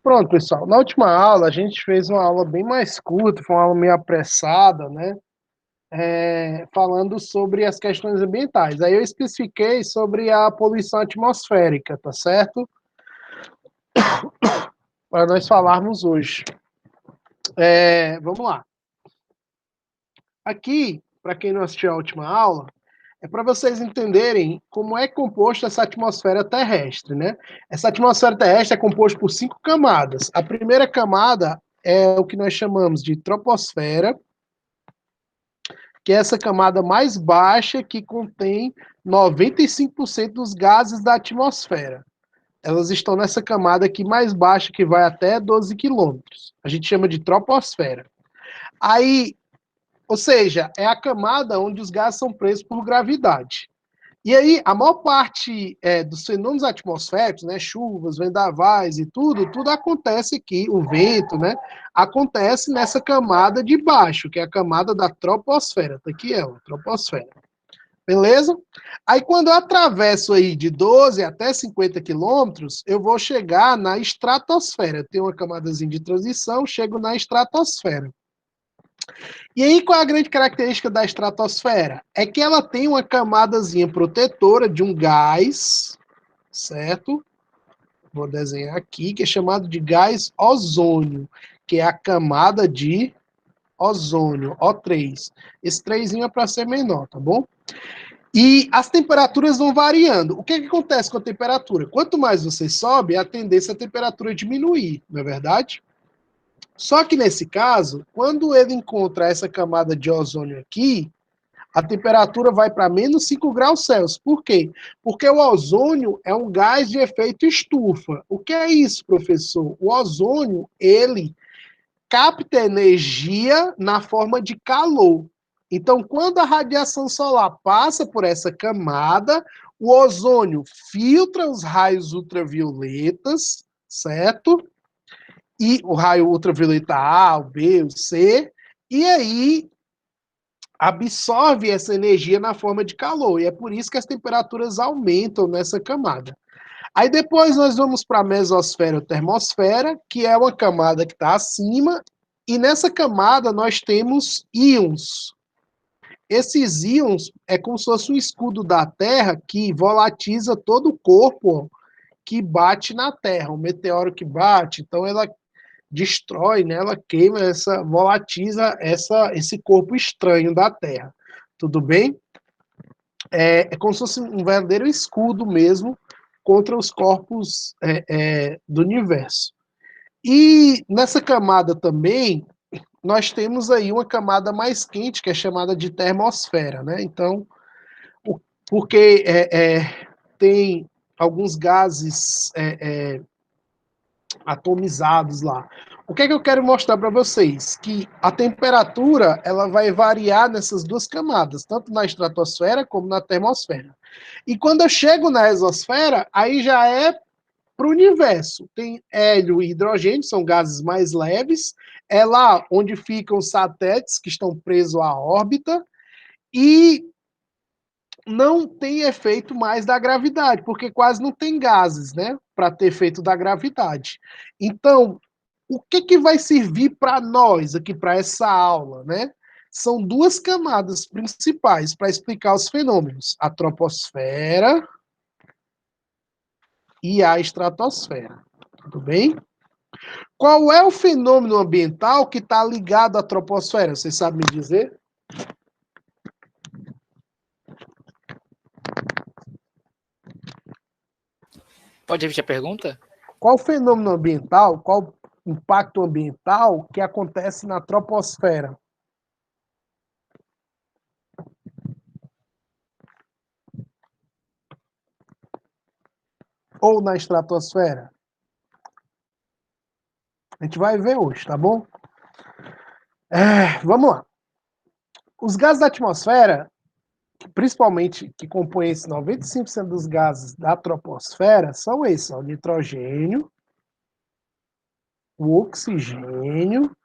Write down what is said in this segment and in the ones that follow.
Pronto, pessoal. Na última aula, a gente fez uma aula bem mais curta, foi uma aula meio apressada, né? Falando sobre as questões ambientais. Aí eu especifiquei sobre a poluição atmosférica, tá certo? Para nós falarmos hoje. Vamos lá. Aqui, para quem não assistiu a última aula, é para vocês entenderem como é composta essa atmosfera terrestre, né? Essa atmosfera terrestre é composta por 5 camadas. A primeira camada é o que nós chamamos de troposfera, que é essa camada mais baixa que contém 95% dos gases da atmosfera. Elas estão nessa camada aqui mais baixa, que vai até 12 quilômetros. A gente chama de troposfera. Aí, ou seja, é a camada onde os gases são presos por gravidade. E aí, a maior parte dos fenômenos atmosféricos, né, chuvas, vendavais e tudo acontece aqui, o vento, né, acontece nessa camada de baixo, que é a camada da troposfera. Tá aqui ela, troposfera. Beleza? Aí, quando eu atravesso aí de 12 até 50 quilômetros, eu vou chegar na estratosfera. Tem uma camadazinha de transição, chego na estratosfera. E aí, qual é a grande característica da estratosfera? É que ela tem uma camadazinha protetora de um gás, certo? Vou desenhar aqui, que é chamado de gás ozônio, que é a camada de ozônio, O3. Esse 3 é para ser menor, tá bom? E as temperaturas vão variando. O que acontece com a temperatura? Quanto mais você sobe, a tendência é a temperatura diminuir, não é verdade? Só que nesse caso, quando ele encontra essa camada de ozônio aqui, a temperatura vai para menos 5 graus Celsius. Por quê? Porque o ozônio é um gás de efeito estufa. O que é isso, professor? O ozônio, ele capta energia na forma de calor. Então, quando a radiação solar passa por essa camada, o ozônio filtra os raios ultravioletas, certo? E o raio ultravioleta A, o B, o C, e aí absorve essa energia na forma de calor, e é por isso que as temperaturas aumentam nessa camada. Aí depois nós vamos para a mesosfera ou termosfera, que é uma camada que está acima, e nessa camada nós temos íons. Esses íons é como se fosse um escudo da Terra que volatiza todo o corpo que bate na Terra, um meteoro que bate, então ela destrói, né? Ela queima, volatiza esse corpo estranho da Terra. Tudo bem? É como se fosse um verdadeiro escudo mesmo contra os corpos do universo. E nessa camada também, nós temos aí uma camada mais quente, que é chamada de termosfera, né? Então, porque tem alguns gases atomizados lá. O que é que eu quero mostrar para vocês? Que a temperatura ela vai variar nessas duas camadas, tanto na estratosfera como na termosfera. E quando eu chego na exosfera, aí já é para o universo. Tem hélio e hidrogênio, são gases mais leves. É lá onde ficam os satélites que estão presos à órbita. E não tem efeito mais da gravidade, porque quase não tem gases, né, para ter efeito da gravidade. Então, o que vai servir para nós aqui, para essa aula, né? São duas camadas principais para explicar os fenômenos: a troposfera e a estratosfera. Tudo bem? Qual é o fenômeno ambiental que está ligado à troposfera? Vocês sabem me dizer? Pode repetir a pergunta? Qual fenômeno ambiental, qual impacto ambiental que acontece na troposfera? Ou na estratosfera? A gente vai ver hoje, tá bom? Vamos lá. Os gases da atmosfera, principalmente que compõem esses 95% dos gases da troposfera, são esses: ó, o nitrogênio, o oxigênio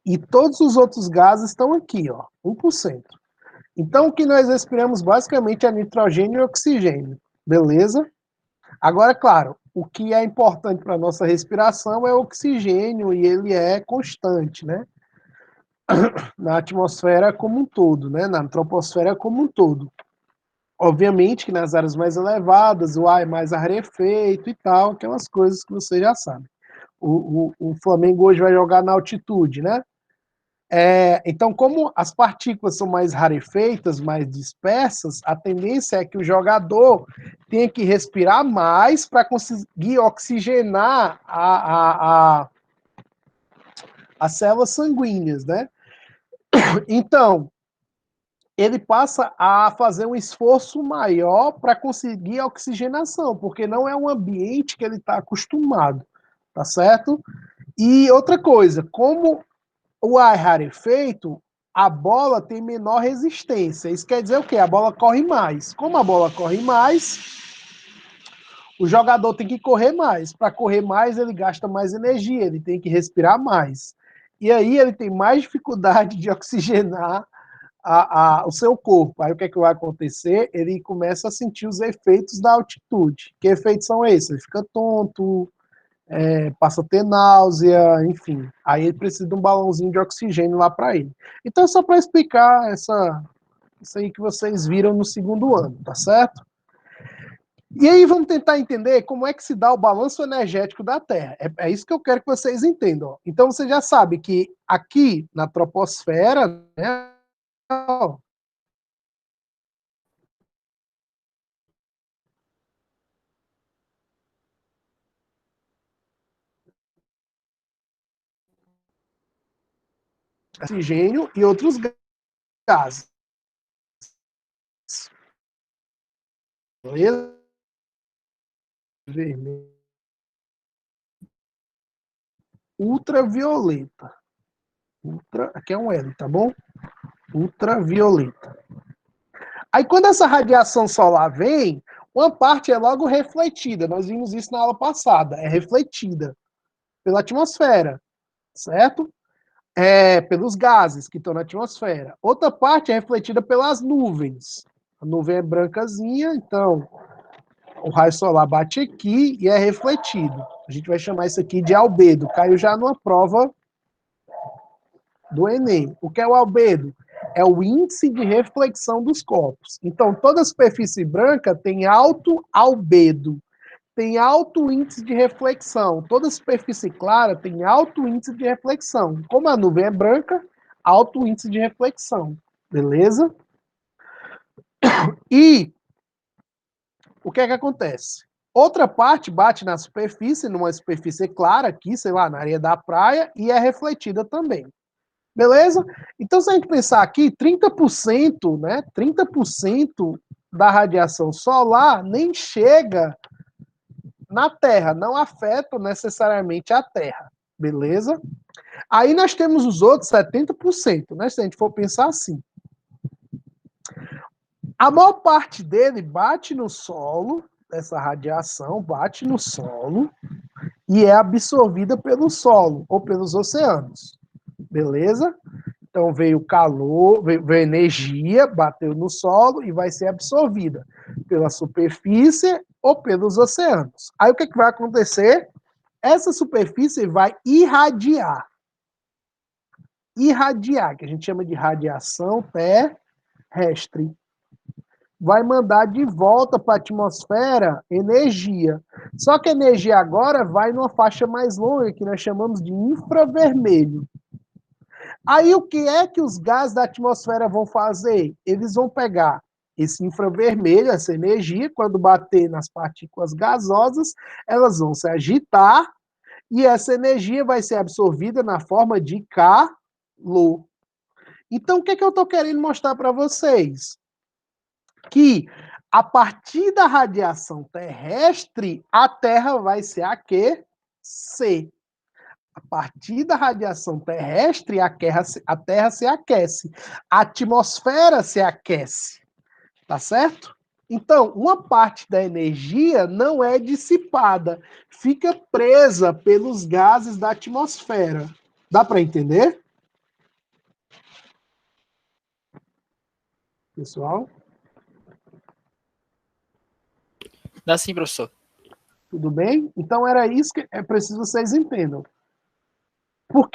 e todos os outros gases estão aqui, ó, 1%. Então, o que nós respiramos basicamente é nitrogênio e oxigênio, beleza? Agora, claro, o que é importante para a nossa respiração é o oxigênio e ele é constante, né? Na atmosfera como um todo, né? Na troposfera como um todo. Obviamente que nas áreas mais elevadas o ar é mais rarefeito e tal, aquelas coisas que você já sabe. O Flamengo hoje vai jogar na altitude, né? Então, como as partículas são mais rarefeitas, mais dispersas, a tendência é que o jogador tenha que respirar mais para conseguir oxigenar as células sanguíneas, né? Então, ele passa a fazer um esforço maior para conseguir a oxigenação, porque não é um ambiente que ele está acostumado, tá certo? E outra coisa, como o ar é rarefeito, a bola tem menor resistência. Isso quer dizer o quê? A bola corre mais. Como a bola corre mais, o jogador tem que correr mais. Para correr mais, ele gasta mais energia, ele tem que respirar mais. E aí ele tem mais dificuldade de oxigenar o seu corpo. Aí o que é que vai acontecer? Ele começa a sentir os efeitos da altitude. Que efeitos são esses? Ele fica tonto, passa a ter náusea, enfim. Aí ele precisa de um balãozinho de oxigênio lá para ele. Então, só para explicar isso aí que vocês viram no segundo ano, tá certo? E aí vamos tentar entender como é que se dá o balanço energético da Terra. É isso que eu quero que vocês entendam. Ó. Então, você já sabe que aqui na troposfera, né, oxigênio e outros gases. Beleza? Vermelho. Ultravioleta. Aqui é um L, tá bom? Ultravioleta. Aí quando essa radiação solar vem, uma parte é logo refletida. Nós vimos isso na aula passada. É refletida pela atmosfera, certo? Pelos gases que estão na atmosfera. Outra parte é refletida pelas nuvens. A nuvem é brancazinha, então o raio solar bate aqui e é refletido. A gente vai chamar isso aqui de albedo. Caiu já numa prova do Enem. O que é o albedo? É o índice de reflexão dos corpos. Então, toda superfície branca tem alto albedo, tem alto índice de reflexão. Toda superfície clara tem alto índice de reflexão. Como a nuvem é branca, alto índice de reflexão. Beleza? E o que é que acontece? Outra parte bate na superfície, numa superfície clara aqui, sei lá, na areia da praia, e é refletida também. Beleza? Então, se a gente pensar aqui, 30%, né? 30% da radiação solar nem chega na Terra, não afeta necessariamente a Terra. Beleza? Aí nós temos os outros 70%, né? Se a gente for pensar assim. A maior parte dele bate no solo, essa radiação bate no solo e é absorvida pelo solo ou pelos oceanos. Beleza? Então veio calor, veio energia, bateu no solo e vai ser absorvida pela superfície ou pelos oceanos. Aí o que, que vai acontecer? Essa superfície vai irradiar. Irradiar, que a gente chama de radiação terrestre. Vai mandar de volta para a atmosfera energia. Só que a energia agora vai numa faixa mais longa, que nós chamamos de infravermelho. Aí o que é que os gases da atmosfera vão fazer? Eles vão pegar esse infravermelho, essa energia, quando bater nas partículas gasosas, elas vão se agitar e essa energia vai ser absorvida na forma de calor. Então, o que é que eu estou querendo mostrar para vocês? Que a partir da radiação terrestre, a Terra vai se aquecer. A partir da radiação terrestre, a Terra se aquece. A atmosfera se aquece. Tá certo? Então, uma parte da energia não é dissipada, fica presa pelos gases da atmosfera. Dá para entender? Pessoal? Dá sim, professor. Tudo bem? Então era isso que é preciso vocês entendam. Por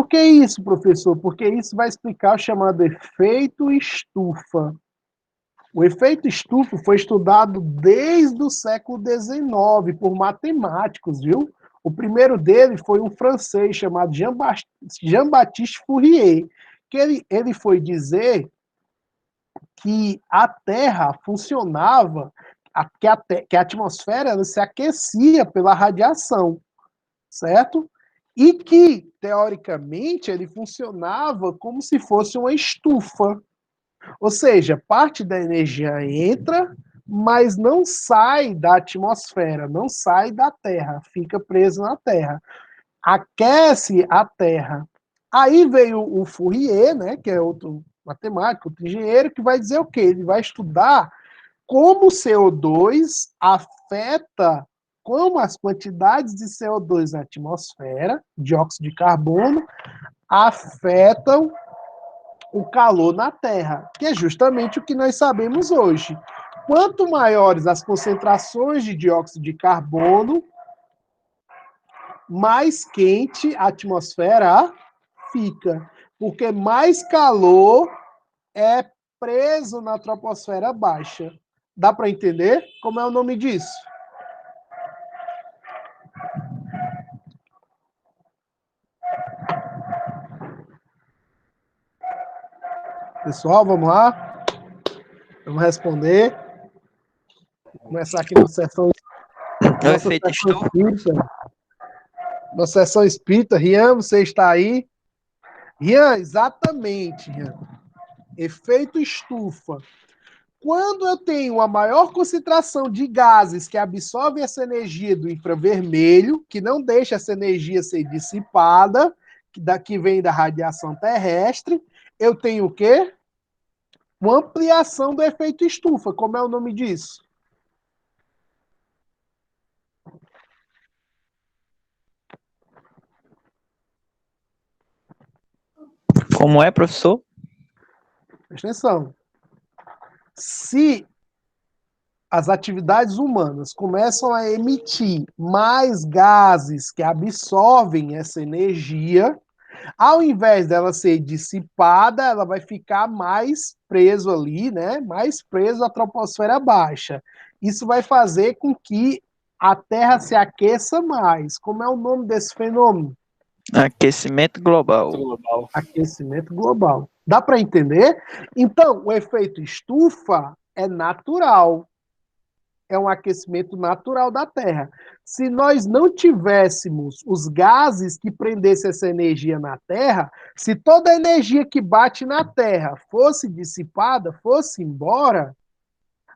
que isso, professor? Porque isso vai explicar o chamado efeito estufa. O efeito estufa foi estudado desde o século XIX por matemáticos, viu? O primeiro dele foi um francês chamado Jean-Baptiste Fourier, que ele foi dizer que a Terra funcionava, que a atmosfera ela se aquecia pela radiação, certo? E que, teoricamente, ele funcionava como se fosse uma estufa. Ou seja, parte da energia entra, mas não sai da atmosfera, não sai da Terra, fica preso na Terra. Aquece a Terra. Aí veio o Fourier, né, que é outro matemático, outro engenheiro, que vai dizer o quê? Ele vai estudar como o CO2 afeta, como as quantidades de CO2 na atmosfera, dióxido de carbono, afetam o calor na Terra, que é justamente o que nós sabemos hoje. Quanto maiores as concentrações de dióxido de carbono, mais quente a atmosfera fica, porque mais calor é preso na troposfera baixa. Dá para entender como é o nome disso? Pessoal, vamos lá? Vamos responder. Vou começar aqui nossa sessão, É o efeito estufa. espírita. Nossa sessão espírita. Rian, você está aí? Rian, exatamente, Rian. Efeito estufa. Quando eu tenho uma maior concentração de gases que absorvem essa energia do infravermelho, que não deixa essa energia ser dissipada, que daqui vem da radiação terrestre, eu tenho o quê? Uma ampliação do efeito estufa. Como é o nome disso? Como é, professor? Presta atenção. Se as atividades humanas começam a emitir mais gases que absorvem essa energia, ao invés dela ser dissipada, ela vai ficar mais preso ali, né? Mais preso à troposfera baixa. Isso vai fazer com que a Terra se aqueça mais. Como é o nome desse fenômeno? Aquecimento global. Global. Aquecimento global. Dá para entender? Então, o efeito estufa é natural. É um aquecimento natural da Terra. Se nós não tivéssemos os gases que prendessem essa energia na Terra, se toda a energia que bate na Terra fosse dissipada, fosse embora,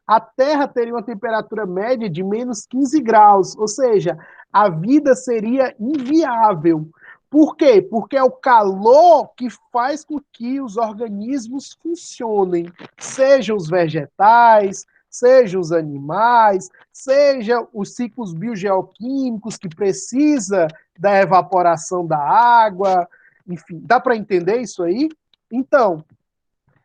a Terra teria uma temperatura média de menos 15 graus, ou seja, a vida seria inviável. Por quê? Porque é o calor que faz com que os organismos funcionem, sejam os vegetais, sejam os animais, sejam os ciclos biogeoquímicos que precisa da evaporação da água, enfim, dá para entender isso aí? Então,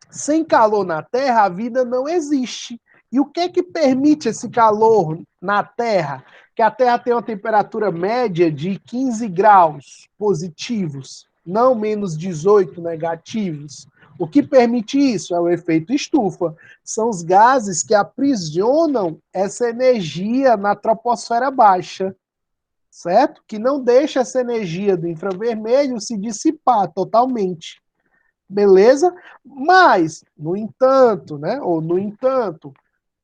sem calor na Terra, a vida não existe. E o que é que permite esse calor na Terra? Que a Terra tem uma temperatura média de 15 graus positivos, não menos 18 negativos. O que permite isso? É o efeito estufa. São os gases que aprisionam essa energia na troposfera baixa, certo? Que não deixa essa energia do infravermelho se dissipar totalmente. Beleza? Mas, no entanto, né? Ou no entanto,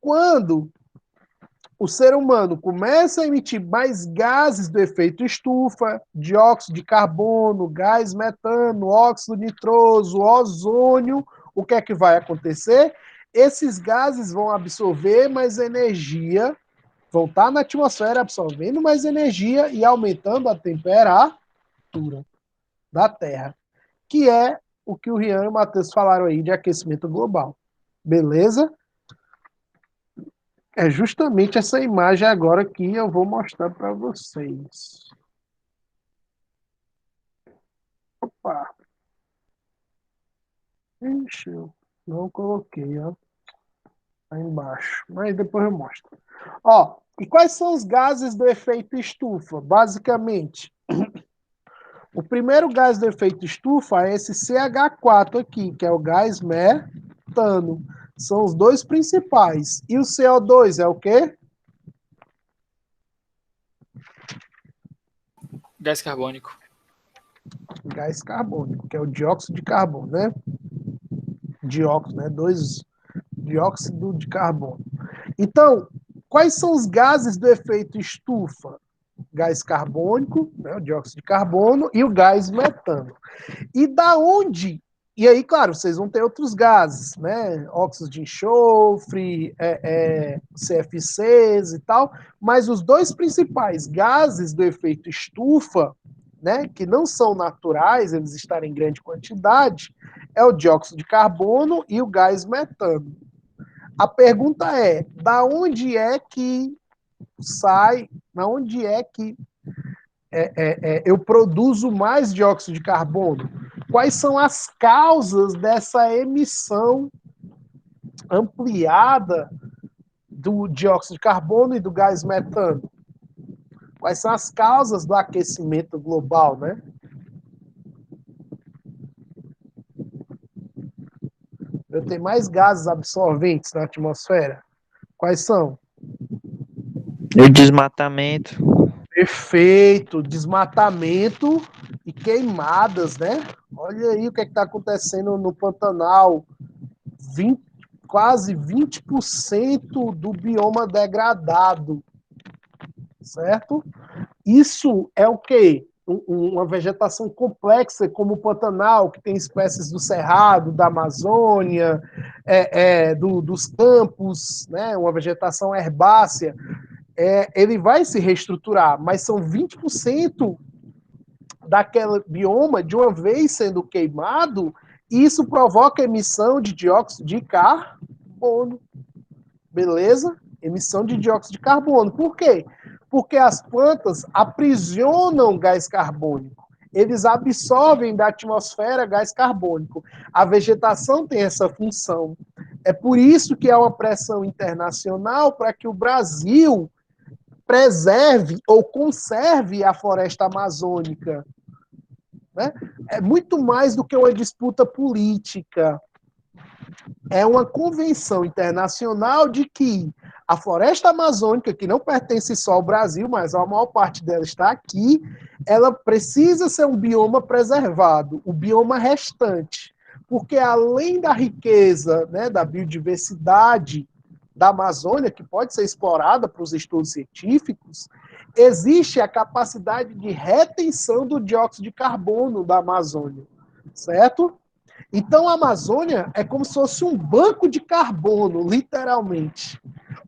quando o ser humano começa a emitir mais gases do efeito estufa, dióxido de carbono, gás metano, óxido nitroso, ozônio, o que é que vai acontecer? Esses gases vão absorver mais energia, vão estar na atmosfera absorvendo mais energia e aumentando a temperatura da Terra, que é o que o Rian e o Matheus falaram aí de aquecimento global. Beleza? É justamente essa imagem agora que eu vou mostrar para vocês. Opa! Ixi, eu não coloquei, ó. Aí embaixo. Mas depois eu mostro. Ó, E quais são os gases do efeito estufa? Basicamente, o primeiro gás do efeito estufa é esse CH4 aqui, que é o gás metano. São os dois principais. E o CO2 é o quê? Gás carbônico. Gás carbônico, que é o dióxido de carbono, né? Dióxido, né? Dióxido de carbono. Então, quais são os gases do efeito estufa? Gás carbônico, né, o dióxido de carbono, e o gás metano. E da onde? E aí, claro, vocês vão ter outros gases, né? Óxidos de enxofre, CFCs e tal, mas os dois principais gases do efeito estufa, né, que não são naturais, eles estarem em grande quantidade, é o dióxido de carbono e o gás metano. A pergunta é, da onde é que sai, da onde é que eu produzo mais dióxido de carbono? Quais são as causas dessa emissão ampliada do dióxido de carbono e do gás metano? Quais são as causas do aquecimento global, né? Eu tenho mais gases absorventes na atmosfera. Quais são? O desmatamento. Perfeito, desmatamento e queimadas, né? Olha aí o que está acontecendo no Pantanal. 20, quase 20% do bioma degradado, certo? Isso é o quê? Uma vegetação complexa como o Pantanal, que tem espécies do Cerrado, da Amazônia, dos campos, né? Uma vegetação herbácea. Ele vai se reestruturar, mas são 20% daquele bioma de uma vez sendo queimado, e isso provoca emissão de dióxido de carbono. Beleza? Emissão de dióxido de carbono. Por quê? Porque as plantas aprisionam gás carbônico. Eles absorvem da atmosfera gás carbônico. A vegetação tem essa função. É por isso que há uma pressão internacional para que o Brasil preserve ou conserve a floresta amazônica. Né? É muito mais do que uma disputa política. É uma convenção internacional de que a floresta amazônica, que não pertence só ao Brasil, mas a maior parte dela está aqui, ela precisa ser um bioma preservado, o bioma restante. Porque além da riqueza, né, da biodiversidade da Amazônia, que pode ser explorada para os estudos científicos, existe a capacidade de retenção do dióxido de carbono da Amazônia, certo? Então, a Amazônia é como se fosse um banco de carbono, literalmente.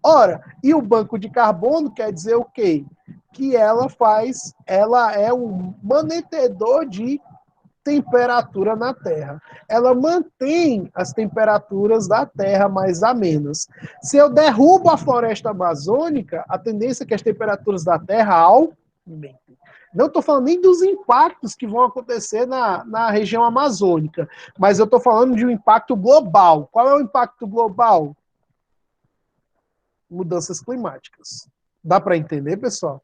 Ora, e o banco de carbono quer dizer o quê? Que ela é um manetedor de temperatura na Terra. Ela mantém as temperaturas da Terra mais amenas. Se eu derrubo a floresta amazônica, a tendência é que as temperaturas da Terra aumentem. Não estou falando nem dos impactos que vão acontecer na região amazônica, mas eu estou falando de um impacto global. Qual é o impacto global? Mudanças climáticas. Dá para entender, pessoal?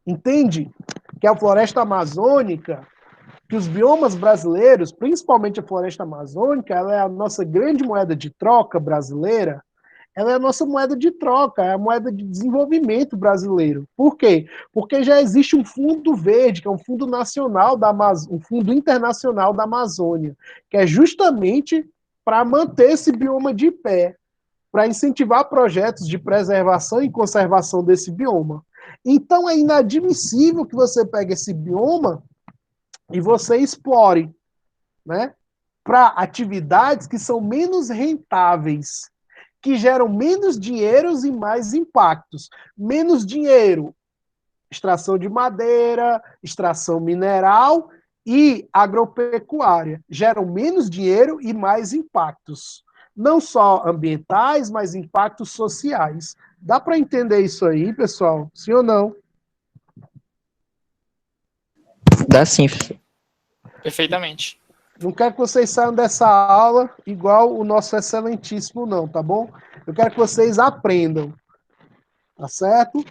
Entende que a floresta amazônica, que os biomas brasileiros, principalmente a floresta amazônica, ela é a nossa grande moeda de troca brasileira, ela é a nossa moeda de troca, é a moeda de desenvolvimento brasileiro. Por quê? Porque já existe um fundo verde, que é um fundo nacional um fundo internacional da Amazônia, que é justamente para manter esse bioma de pé, para incentivar projetos de preservação e conservação desse bioma. Então é inadmissível que você pegue esse bioma e você explore, né, para atividades que são menos rentáveis, que geram menos dinheiro e mais impactos. Menos dinheiro, extração de madeira, extração mineral e agropecuária. Geram menos dinheiro e mais impactos. Não só ambientais, mas impactos sociais. Dá para entender isso aí, pessoal? Sim ou não? Dá sim, professor. Perfeitamente. Não quero que vocês saiam dessa aula igual o nosso excelentíssimo, não, tá bom? Eu quero que vocês aprendam, tá certo?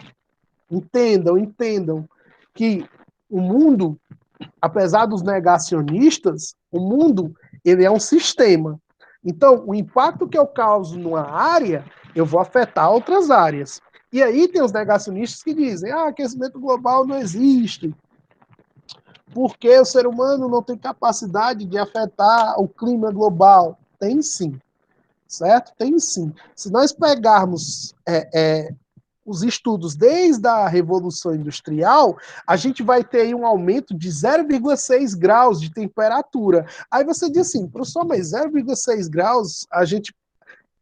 Entendam que o mundo, apesar dos negacionistas, o mundo, ele é um sistema. Então, o impacto que eu causo numa área, eu vou afetar outras áreas. E aí tem os negacionistas que dizem, aquecimento global não existe, porque o ser humano não tem capacidade de afetar o clima global. Tem sim, certo? Tem sim. Se nós pegarmos os estudos desde a Revolução Industrial, a gente vai ter aí um aumento de 0,6 graus de temperatura. Aí você diz assim, professor, mas 0,6 graus, a gente,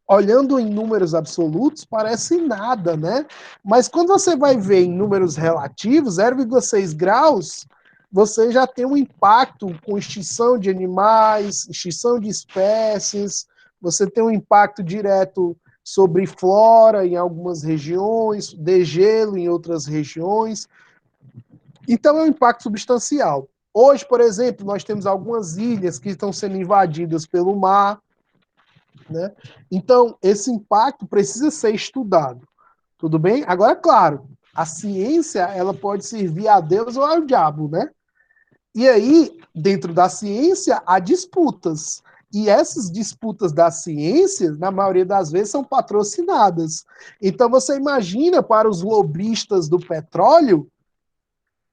olhando em números absolutos, parece nada, né? Mas quando você vai ver em números relativos, 0,6 graus, você já tem um impacto com extinção de animais, extinção de espécies, você tem um impacto direto sobre flora em algumas regiões, degelo em outras regiões. Então é um impacto substancial. Hoje, por exemplo, nós temos algumas ilhas que estão sendo invadidas pelo mar, né? Então, esse impacto precisa ser estudado. Tudo bem? Agora, claro, a ciência ela pode servir a Deus ou ao diabo, né? E aí, dentro da ciência, há disputas. E essas disputas da ciência, na maioria das vezes, são patrocinadas. Então, você imagina para os lobistas do petróleo,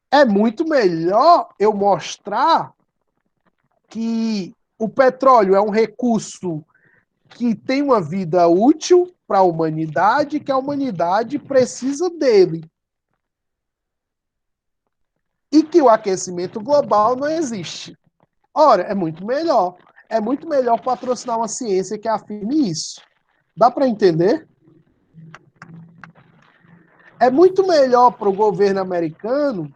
é muito melhor eu mostrar que o petróleo é um recurso que tem uma vida útil para a humanidade, que a humanidade precisa dele. E que o aquecimento global não existe. Ora, é muito melhor. É muito melhor patrocinar uma ciência que afirme isso. Dá para entender? É muito melhor para o governo americano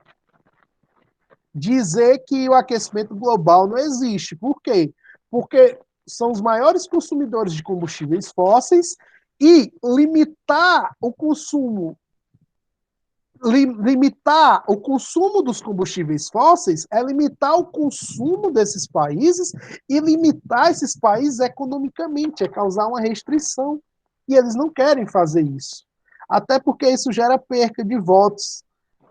dizer que o aquecimento global não existe. Por quê? Porque são os maiores consumidores de combustíveis fósseis e limitar o consumo limitar o consumo dos combustíveis fósseis é limitar o consumo desses países e limitar esses países economicamente, é causar uma restrição. E eles não querem fazer isso. Até porque isso gera perca de votos,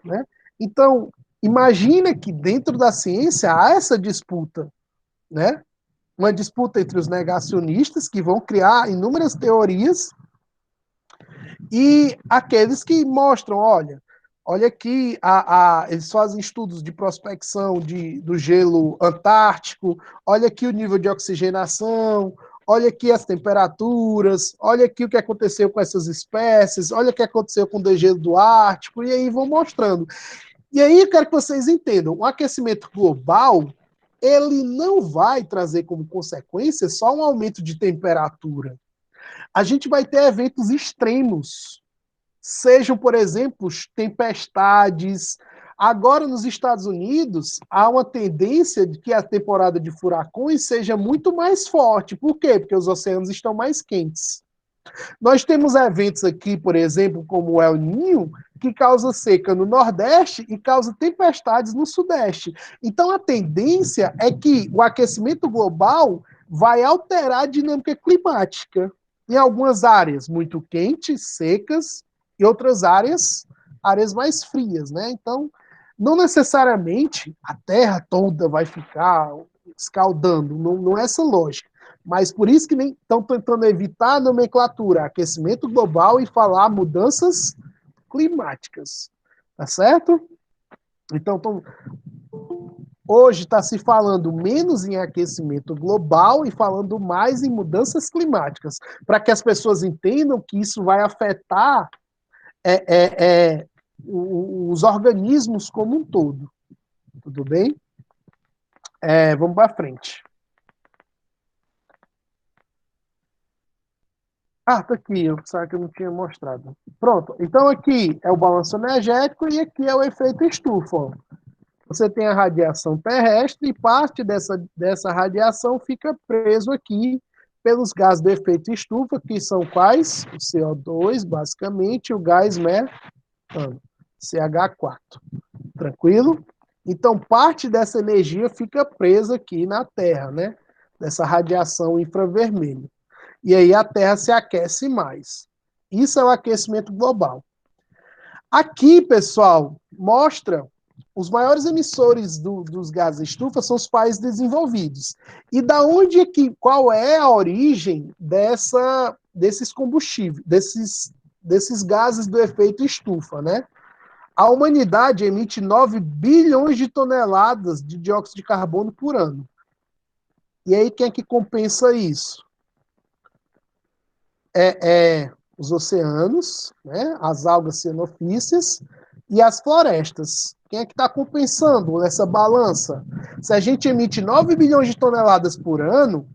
né? Então, imagina que dentro da ciência há essa disputa, né? Uma disputa entre os negacionistas, que vão criar inúmeras teorias, e aqueles que mostram, olha aqui, eles fazem estudos de prospecção do gelo antártico, olha aqui o nível de oxigenação, olha aqui as temperaturas, olha aqui o que aconteceu com essas espécies, olha o que aconteceu com o degelo do Ártico, e aí vão mostrando. E aí eu quero que vocês entendam, o aquecimento global, ele não vai trazer como consequência só um aumento de temperatura. A gente vai ter eventos extremos, sejam, por exemplo, tempestades. Agora, nos Estados Unidos, há uma tendência de que a temporada de furacões seja muito mais forte. Por quê? Porque os oceanos estão mais quentes. Nós temos eventos aqui, por exemplo, como o El Niño, que causa seca no Nordeste e causa tempestades no Sudeste. Então, a tendência é que o aquecimento global vai alterar a dinâmica climática em algumas áreas muito quentes, secas, e outras áreas mais frias, né? Então, não necessariamente a Terra toda vai ficar escaldando, não é essa lógica. Mas por isso que nem estão tentando evitar a nomenclatura aquecimento global e falar mudanças climáticas, tá certo? Então, hoje está se falando menos em aquecimento global e falando mais em mudanças climáticas, para que as pessoas entendam que isso vai afetar os organismos como um todo. Tudo bem? Vamos para frente. Tá aqui, eu pensava que eu não tinha mostrado. Pronto, então aqui é o balanço energético e aqui é o efeito estufa. Ó. Você tem a radiação terrestre e parte dessa radiação fica preso aqui pelos gases do efeito estufa, que são quais? O CO2, basicamente, e o gás metano, CH4. Tranquilo? Então, parte dessa energia fica presa aqui na Terra, né? Dessa radiação infravermelha. E aí a Terra se aquece mais. Isso é o aquecimento global. Aqui, pessoal, mostra os maiores emissores dos gases estufa são os países desenvolvidos. E da onde qual é a origem desses combustíveis, desses gases do efeito estufa, né? A humanidade emite 9 bilhões de toneladas de dióxido de carbono por ano. E aí, quem é que compensa isso? Os oceanos, né, as algas cianofícias e as florestas. Quem é que está compensando nessa balança? Se a gente emite 9 bilhões de toneladas por ano,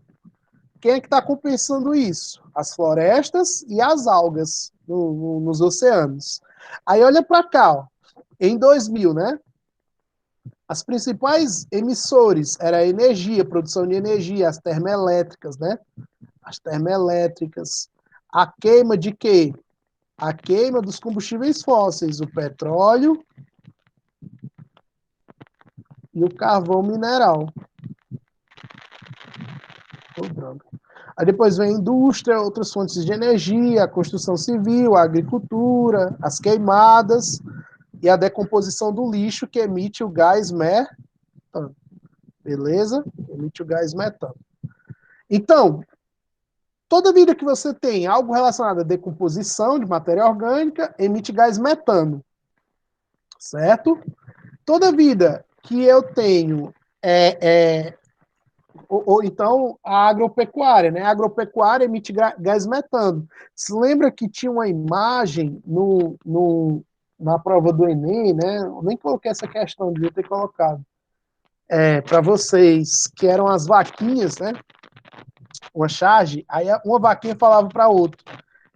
quem é que está compensando isso? As florestas e as algas nos oceanos. Aí olha para cá, ó. Em 2000, né? As principais emissores eram a energia, produção de energia, as termoelétricas, né? As termoelétricas. A queima de quê? A queima dos combustíveis fósseis, o petróleo e o carvão mineral. Aí depois vem a indústria, outras fontes de energia, a construção civil, a agricultura, as queimadas e a decomposição do lixo que emite o gás metano. Beleza? Emite o gás metano. Então, toda vida que você tem algo relacionado à decomposição de matéria orgânica, emite gás metano. Certo? Toda vida que eu tenho ou então a agropecuária, né? A agropecuária emite gás metano. Se lembra que tinha uma imagem na prova do Enem, né? Eu nem coloquei essa questão, devia ter colocado. Para vocês, que eram as vaquinhas, né? Uma charge, aí uma vaquinha falava para outra: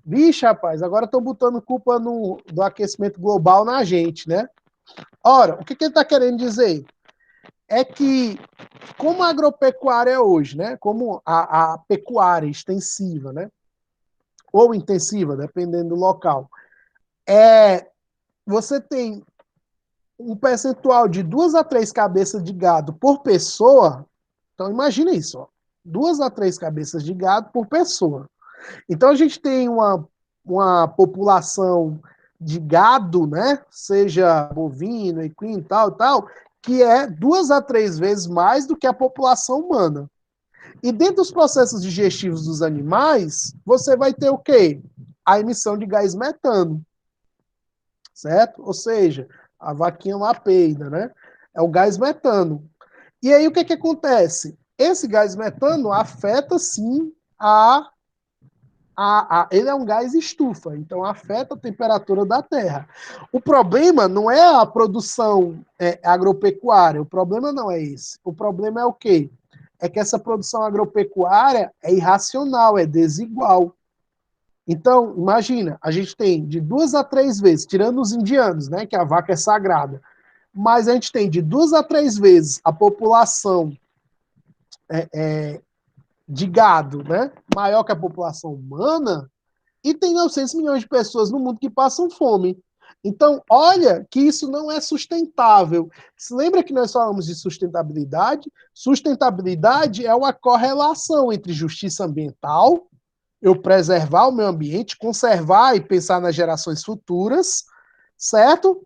vixe, rapaz, agora estão botando culpa do aquecimento global na gente, né? Ora, o que ele está querendo dizer? É que, como a agropecuária é hoje, né? Como a pecuária extensiva, né? Ou intensiva, dependendo do local, você tem um percentual de 2 a 3 cabeças de gado por pessoa. Então, imagina isso, ó. 2 a 3 cabeças de gado por pessoa. Então, a gente tem uma população de gado, né? Seja bovino, equino, tal, que é 2 a 3 vezes mais do que a população humana. E dentro dos processos digestivos dos animais, você vai ter o quê? A emissão de gás metano. Certo? Ou seja, a vaquinha lá peida, né? É o gás metano. E aí o que acontece? Esse gás metano afeta, sim, ele é um gás estufa, então afeta a temperatura da Terra. O problema não é a produção agropecuária, o problema não é esse. O problema é o quê? É que essa produção agropecuária é irracional, é desigual. Então, imagina, a gente tem de 2 a 3 vezes, tirando os indianos, né, que a vaca é sagrada, mas a gente tem de 2 a 3 vezes a população de gado, né, maior que a população humana, e tem 900 milhões de pessoas no mundo que passam fome. Então, olha que isso não é sustentável. Se lembra que nós falamos de sustentabilidade? Sustentabilidade é uma correlação entre justiça ambiental, eu preservar o meio ambiente, conservar e pensar nas gerações futuras, certo?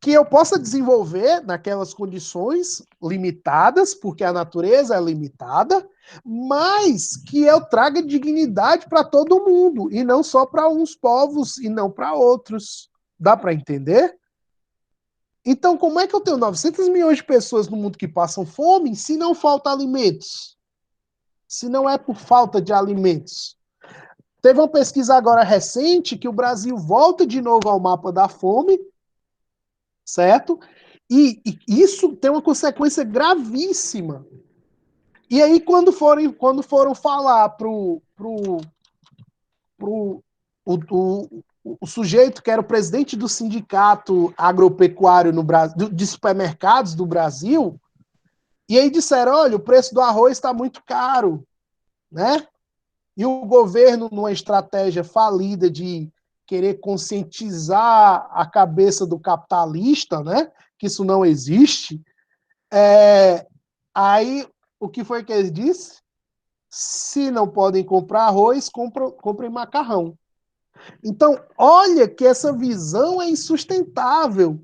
Que eu possa desenvolver naquelas condições limitadas, porque a natureza é limitada, mas que eu traga dignidade para todo mundo, e não só para uns povos e não para outros. Dá para entender? Então, como é que eu tenho 900 milhões de pessoas no mundo que passam fome se não falta alimentos? Se não é por falta de alimentos? Teve uma pesquisa agora recente que o Brasil volta de novo ao mapa da fome, certo? E isso tem uma consequência gravíssima. E aí, quando foram falar o sujeito que era o presidente do sindicato agropecuário no Brasil, de supermercados do Brasil, e aí disseram: olha, o preço do arroz está muito caro, né? E o governo, numa estratégia falida de querer conscientizar a cabeça do capitalista, né? Que isso não existe, Aí, o que foi que ele disse? Se não podem comprar arroz, comprem macarrão. Então, olha que essa visão é insustentável.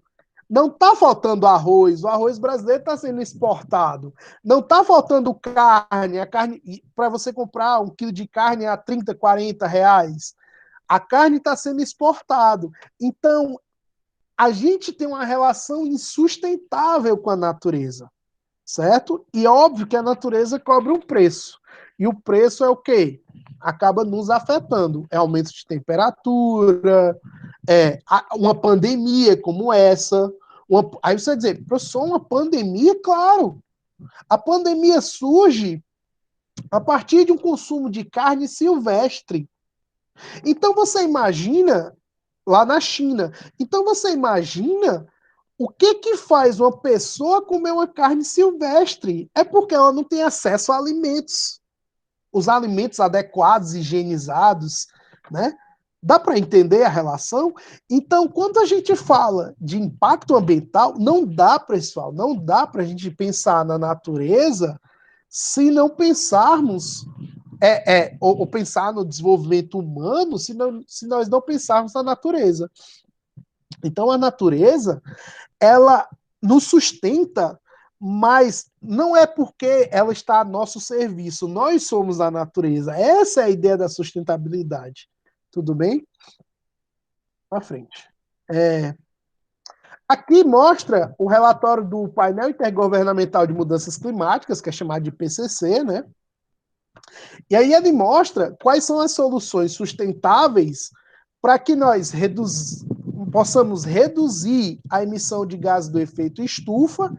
Não está faltando arroz, o arroz brasileiro está sendo exportado. Não está faltando carne, a carne para você comprar um quilo de carne a 30, 40 reais. A carne está sendo exportada. Então, a gente tem uma relação insustentável com a natureza, certo? E óbvio que a natureza cobra um preço. E o preço é o quê? Acaba nos afetando. É aumento de temperatura, uma pandemia como essa. Aí você vai dizer, professor, uma pandemia? Claro. A pandemia surge a partir de um consumo de carne silvestre. Então você imagina lá na China. Então você imagina o que que faz uma pessoa comer uma carne silvestre? É porque ela não tem acesso a alimentos, os alimentos adequados, higienizados, né? Dá para entender a relação? Então, quando a gente fala de impacto ambiental, não dá, pessoal, não dá para a gente pensar na natureza se não pensarmos ou pensar no desenvolvimento humano se nós não pensarmos na natureza. Então, a natureza, ela nos sustenta, mas não é porque ela está a nosso serviço. Nós somos a natureza. Essa é a ideia da sustentabilidade. Tudo bem? Para frente. Aqui mostra o relatório do Painel Intergovernamental de Mudanças Climáticas, que é chamado de IPCC, né? E aí ele mostra quais são as soluções sustentáveis para que nós possamos reduzir a emissão de gases do efeito estufa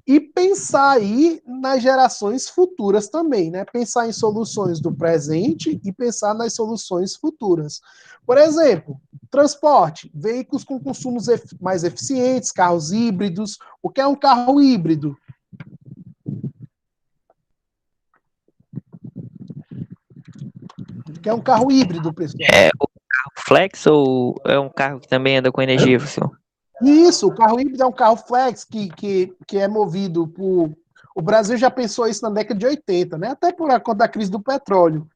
e pensar aí nas gerações futuras também, né? Pensar em soluções do presente e pensar nas soluções futuras. Por exemplo, transporte, veículos com consumos mais eficientes, carros híbridos. O que é um carro híbrido? O que é um carro híbrido, pessoal? É o carro flex ou é um carro que também anda com energia, professor? Isso, o carro híbrido é um carro flex que é movido por. O Brasil já pensou isso na década de 80, né? Até por conta da crise do petróleo.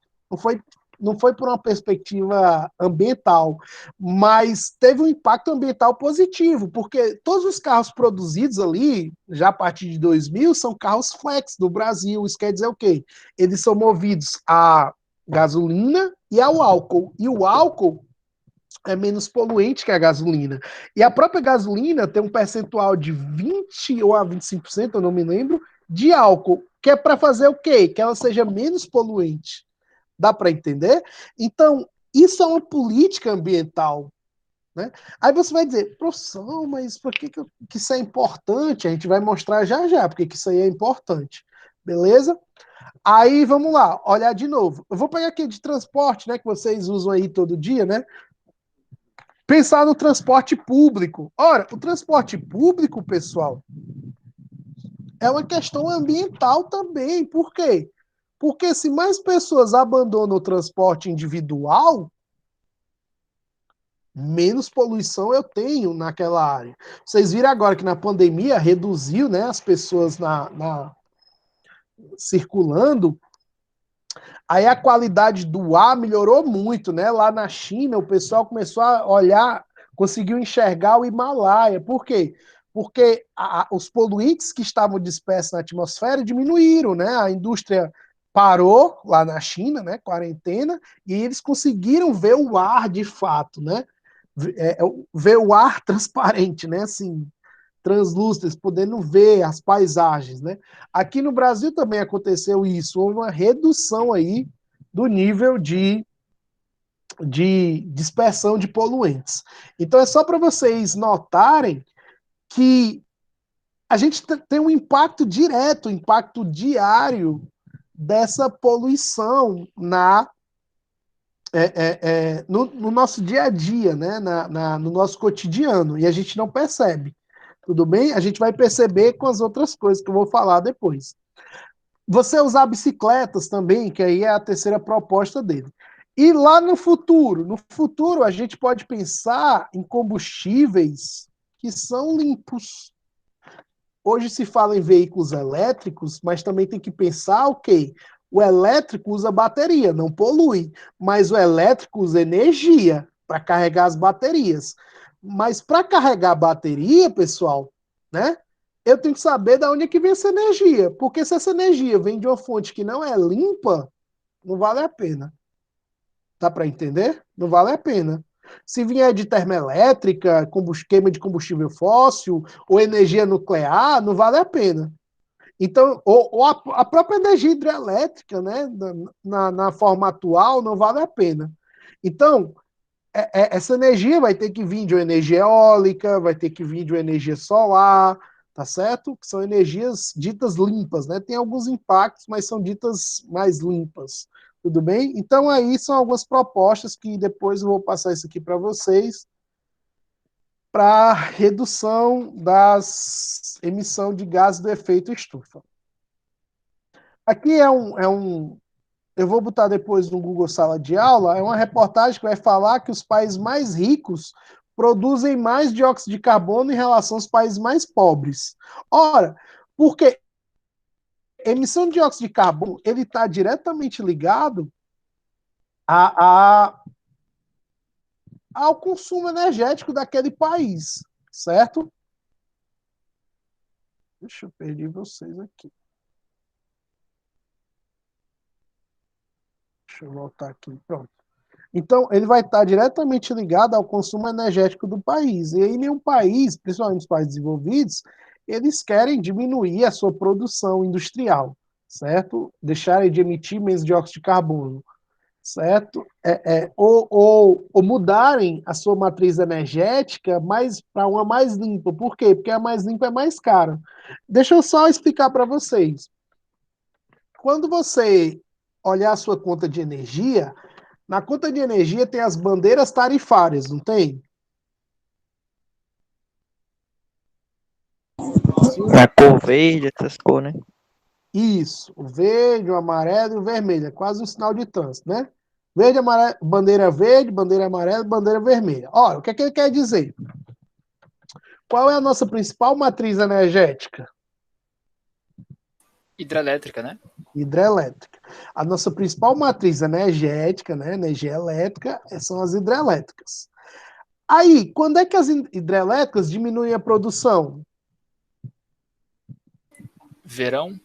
Não foi por uma perspectiva ambiental, mas teve um impacto ambiental positivo, porque todos os carros produzidos ali, já a partir de 2000, são carros flex do Brasil. Isso quer dizer o quê? Eles são movidos a gasolina e ao álcool. E o álcool é menos poluente que a gasolina. E a própria gasolina tem um percentual de 20 ou a 25%, eu não me lembro, de álcool, que é para fazer o quê? Que ela seja menos poluente. Dá para entender? Então, isso é uma política ambiental. Né? Aí você vai dizer, professor, mas por que isso é importante? A gente vai mostrar já já porque que isso aí é importante. Beleza? Aí vamos lá, olhar de novo. Eu vou pegar aqui de transporte, né? Que vocês usam aí todo dia, né? Pensar no transporte público. Ora, o transporte público, pessoal, é uma questão ambiental também. Por quê? Porque se mais pessoas abandonam o transporte individual, menos poluição eu tenho naquela área. Vocês viram agora que na pandemia reduziu, né, as pessoas circulando, aí a qualidade do ar melhorou muito, né? Lá na China, o pessoal começou a olhar, conseguiu enxergar o Himalaia. Por quê? Porque os poluentes que estavam dispersos na atmosfera diminuíram, né? A indústria parou lá na China, né? Quarentena, e eles conseguiram ver o ar de fato, né? Ver o ar transparente, né? Assim, translúcidas, podendo ver as paisagens, né? Aqui no Brasil também aconteceu isso, houve uma redução aí do nível de dispersão de poluentes. Então é só para vocês notarem que a gente tem um impacto direto, um impacto diário dessa poluição no nosso dia a dia, né? No nosso cotidiano, e a gente não percebe. Tudo bem? A gente vai perceber com as outras coisas que eu vou falar depois. Você usar bicicletas também, que aí é a terceira proposta dele. E lá no futuro a gente pode pensar em combustíveis que são limpos. hoje se fala em veículos elétricos, mas também tem que pensar, ok, o elétrico usa bateria, não polui, mas o elétrico usa energia para carregar as baterias. Mas para carregar a bateria, pessoal, né? Eu tenho que saber de onde é que vem essa energia, porque se essa energia vem de uma fonte que não é limpa, não vale a pena. Dá para entender? Não vale a pena. Se vier de termoelétrica, queima de combustível fóssil ou energia nuclear, não vale a pena. Então, ou a própria energia hidrelétrica, né, na forma atual, não vale a pena. Então, essa energia vai ter que vir de uma energia eólica, vai ter que vir de uma energia solar, tá certo? Que são energias ditas limpas, né? Tem alguns impactos, mas são ditas mais limpas. Tudo bem? Então, aí são algumas propostas que depois eu vou passar isso aqui para vocês, para redução das emissão de gases do efeito estufa. Aqui eu vou botar depois no Google Sala de Aula, é uma reportagem que vai falar que os países mais ricos produzem mais dióxido de carbono em relação aos países mais pobres. Ora, porque emissão de dióxido de carbono ele está diretamente ligado ao consumo energético daquele país, certo? Deixa eu perder vocês aqui. Deixa eu voltar aqui, pronto. Então, ele vai estar diretamente ligado ao consumo energético do país. E aí, nenhum país, principalmente os países desenvolvidos, eles querem diminuir a sua produção industrial, certo? Deixarem de emitir menos dióxido de carbono, certo? Ou mudarem a sua matriz energética para uma mais limpa. Por quê? Porque a mais limpa é mais cara. Deixa eu só explicar para vocês. Quando você olhar a sua conta de energia, na conta de energia tem as bandeiras tarifárias, não tem? A cor verde, essas cores, né? Isso, o verde, o amarelo e o vermelho, é quase um sinal de trânsito, né? Verde, amarelo, bandeira verde, bandeira amarela, bandeira vermelha. Olha, o que é que ele quer dizer? Qual é a nossa principal matriz energética? Hidrelétrica, né? Hidrelétrica. A nossa principal matriz energética, né, energia elétrica, são as hidrelétricas. Aí, quando é que as hidrelétricas diminuem a produção? Verão?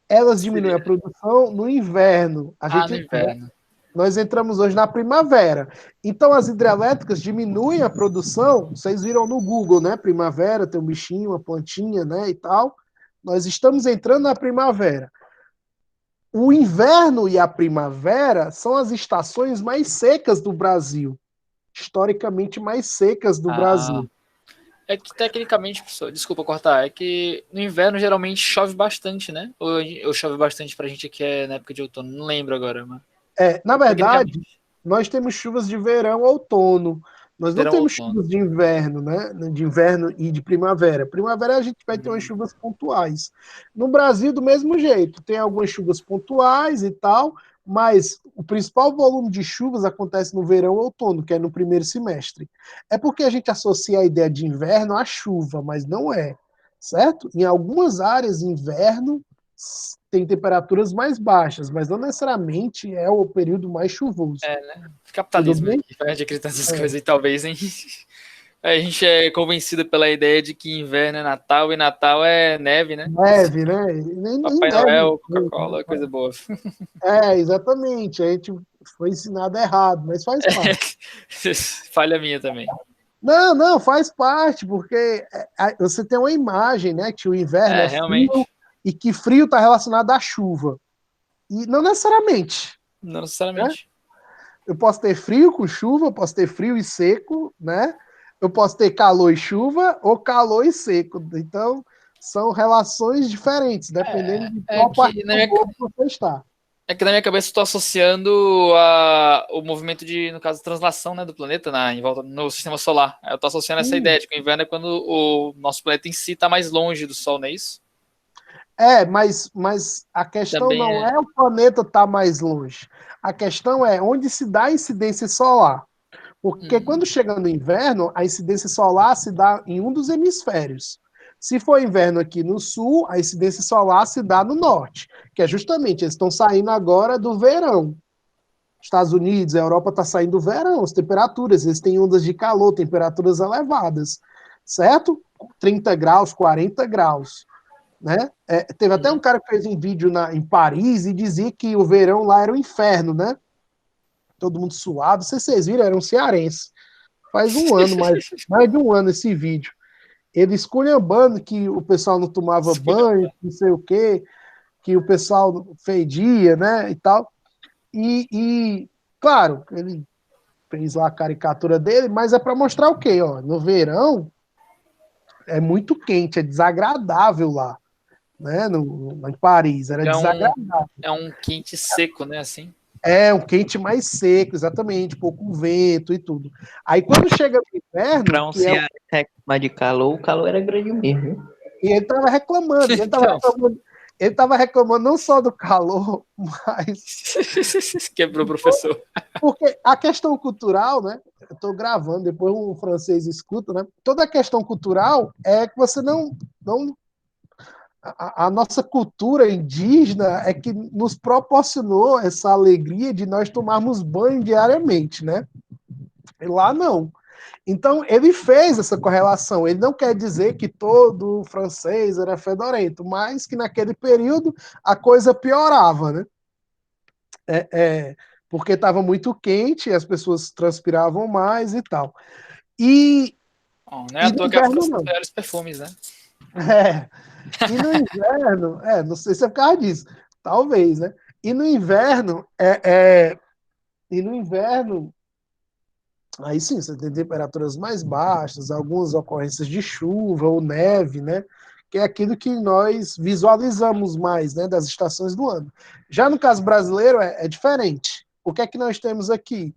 Elas diminuem a produção no inverno. No inverno. Nós entramos hoje na primavera. Então, as hidrelétricas diminuem a produção. Vocês viram no Google, né? Primavera, tem um bichinho, uma plantinha, né? E tal. Nós estamos entrando na primavera. O inverno e a primavera são as estações mais secas do Brasil. Historicamente mais secas do Brasil. É que tecnicamente, professor, desculpa cortar, é que no inverno geralmente chove bastante, né? Ou chove bastante pra gente aqui na época de outono, não lembro agora, mas... Na verdade, nós temos chuvas de verão, outono. Nós não temos chuvas de inverno, né? De inverno e de primavera. Primavera a gente vai ter umas chuvas pontuais. No Brasil, do mesmo jeito, tem algumas chuvas pontuais e tal, mas o principal volume de chuvas acontece no verão e outono, que é no primeiro semestre. É porque a gente associa a ideia de inverno à chuva, mas não é, certo? Em algumas áreas, inverno tem temperaturas mais baixas, mas não necessariamente é o período mais chuvoso. Né? Capitalismo que faz acreditar nessas coisas e talvez, hein? A gente é convencido pela ideia de que inverno é Natal e Natal é neve, né? Neve, né? Papai Noel, Coca-Cola, coisa boa. Exatamente. A gente foi ensinado errado, mas faz parte. Falha minha também. Não, faz parte, porque você tem uma imagem, né? Que o inverno é frio e que frio está relacionado à chuva. E não necessariamente. Não necessariamente. Né? Eu posso ter frio com chuva, eu posso ter frio e seco, né? Eu posso ter calor e chuva ou calor e seco. Então, são relações diferentes, dependendo de qual parte do globo você está. É que na minha cabeça eu estou associando o movimento de, no caso, translação, né, do planeta em volta no sistema solar. Eu estou associando essa ideia de que o inverno é quando o nosso planeta em si está mais longe do Sol, não é isso? Mas a questão também não é o planeta estar mais longe. A questão é onde se dá a incidência solar. Porque quando chega no inverno, a incidência solar se dá em um dos hemisférios. Se for inverno aqui no sul, a incidência solar se dá no norte, que é justamente, eles estão saindo agora do verão. Estados Unidos, a Europa está saindo do verão, as temperaturas, eles têm ondas de calor, temperaturas elevadas, certo? 30 graus, 40 graus, né? Teve até um cara que fez um vídeo em Paris e dizia que o verão lá era o inferno, né? Todo mundo suado, não sei se vocês viram, era um cearense. Faz um ano, mais de um ano esse vídeo. Ele esculhambando que o pessoal não tomava banho, não sei o quê, que o pessoal fedia, né, e tal. E claro, ele fez lá a caricatura dele, mas é para mostrar o quê? Ó, no verão é muito quente, é desagradável lá, né, em Paris, era desagradável. É um quente seco, né, assim? É, um quente mais seco, exatamente, pouco vento e tudo. Aí quando chega no inverno, Para um que é cearense reclamar de calor, o calor era grande mesmo. e ele estava reclamando, ele estava reclamando não só do calor, mas Quebrou o professor. porque a questão cultural, né? Eu estou gravando, depois um francês escuta, né? Toda a questão cultural é que você não a nossa cultura indígena é que nos proporcionou essa alegria de nós tomarmos banho diariamente, né? E lá não. Então, ele fez essa correlação. Ele não quer dizer que todo francês era fedorento, mas que naquele período a coisa piorava, né? Porque estava muito quente, as pessoas transpiravam mais e tal. Não é à toa que a França tem os melhores perfumes, né? E no inverno, não sei se é por causa disso, talvez, né? E no inverno, aí sim, você tem temperaturas mais baixas, algumas ocorrências de chuva ou neve, né? Que é aquilo que nós visualizamos mais, né? Das estações do ano. Já no caso brasileiro é diferente. O que é que nós temos aqui?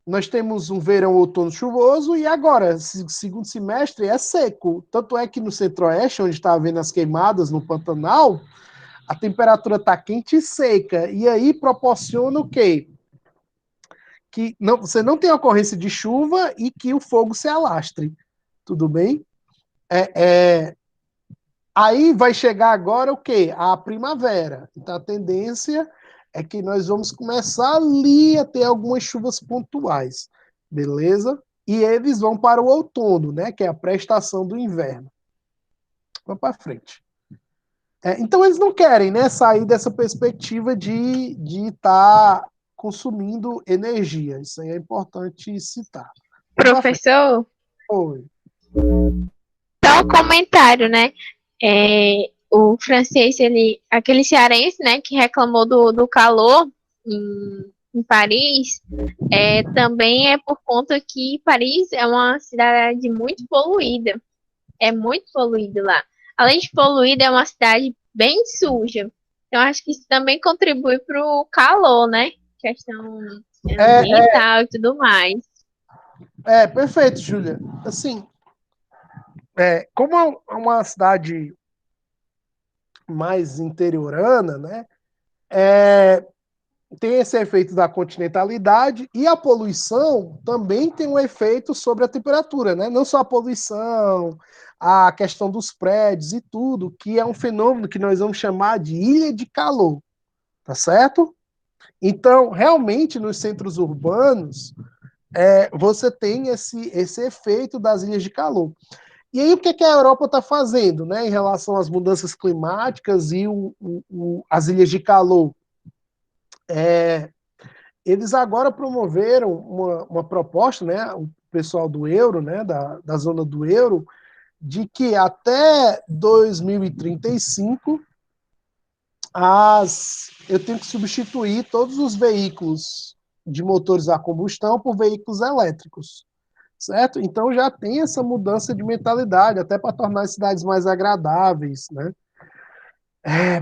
Nós temos um verão, outono chuvoso e agora, segundo semestre, é seco. Tanto é que no centro-oeste, onde está havendo as queimadas no Pantanal, a temperatura está quente e seca. E aí proporciona o quê? Que você não tem ocorrência de chuva e que o fogo se alastre. Tudo bem? Aí vai chegar agora o quê? A primavera. Então a tendência é que nós vamos começar ali a ter algumas chuvas pontuais. Beleza? E eles vão para o outono, né? Que é a pré-estação do inverno. Vamos para frente. Então eles não querem, né, sair dessa perspectiva de estar consumindo energia. Isso aí é importante citar. Professor, Oi. só um comentário, né? O francês, aquele cearense, né, que reclamou do calor em Paris, também é por conta que Paris é uma cidade muito poluída. É muito poluído lá. Além de poluída, é uma cidade bem suja. Então, acho que isso também contribui para o calor, né? Questão ambiental e tudo mais. Perfeito, Júlia. Assim, como é uma cidade mais interiorana, né? Tem esse efeito da continentalidade e a poluição também tem um efeito sobre a temperatura, né? Não só a poluição, a questão dos prédios e tudo, que é um fenômeno que nós vamos chamar de ilha de calor, tá certo? Então, realmente, nos centros urbanos, você tem esse efeito das ilhas de calor. E aí, o que a Europa está fazendo, né, em relação às mudanças climáticas e as ilhas de calor? Eles agora promoveram uma proposta, né, o pessoal do euro, né, da zona do euro, de que até 2035 eu tenho que substituir todos os veículos de motores a combustão por veículos elétricos, certo? Então já tem essa mudança de mentalidade, até para tornar as cidades mais agradáveis, né?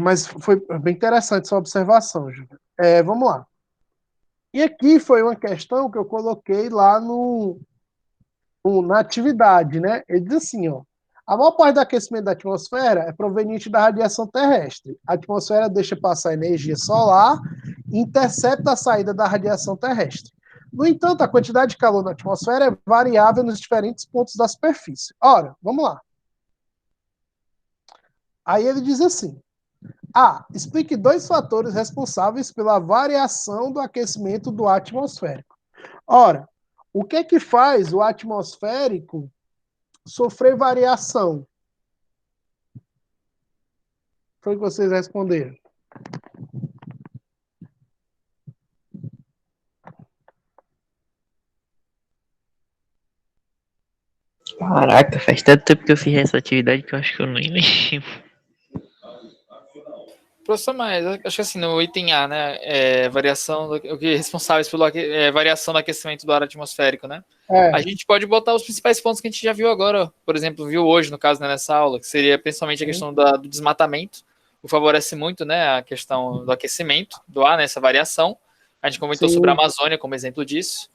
Mas foi bem interessante essa observação, Júlia. Vamos lá. E aqui foi uma questão que eu coloquei lá na atividade, né? Ele diz assim, ó, a maior parte do aquecimento da atmosfera é proveniente da radiação terrestre. A atmosfera deixa passar energia solar e intercepta a saída da radiação terrestre. No entanto, a quantidade de calor na atmosfera é variável nos diferentes pontos da superfície. Ora, vamos lá. Aí ele diz assim: explique 2 fatores responsáveis pela variação do aquecimento do ar atmosférico. Ora, o que é que faz o atmosférico sofrer variação? Foi o que vocês responderam. Caraca, faz tanto tempo que eu fiz essa atividade que eu acho que eu nem lembro. Professor, mas acho que assim, no item A, né, variação, o que é responsáveis pela variação do aquecimento do ar atmosférico, né? A gente pode botar os principais pontos que a gente já viu agora, por exemplo, viu hoje, no caso, né, nessa aula, que seria principalmente a questão do desmatamento, que favorece muito, né, a questão do aquecimento do ar, né, essa variação. A gente comentou sobre a Amazônia como exemplo disso.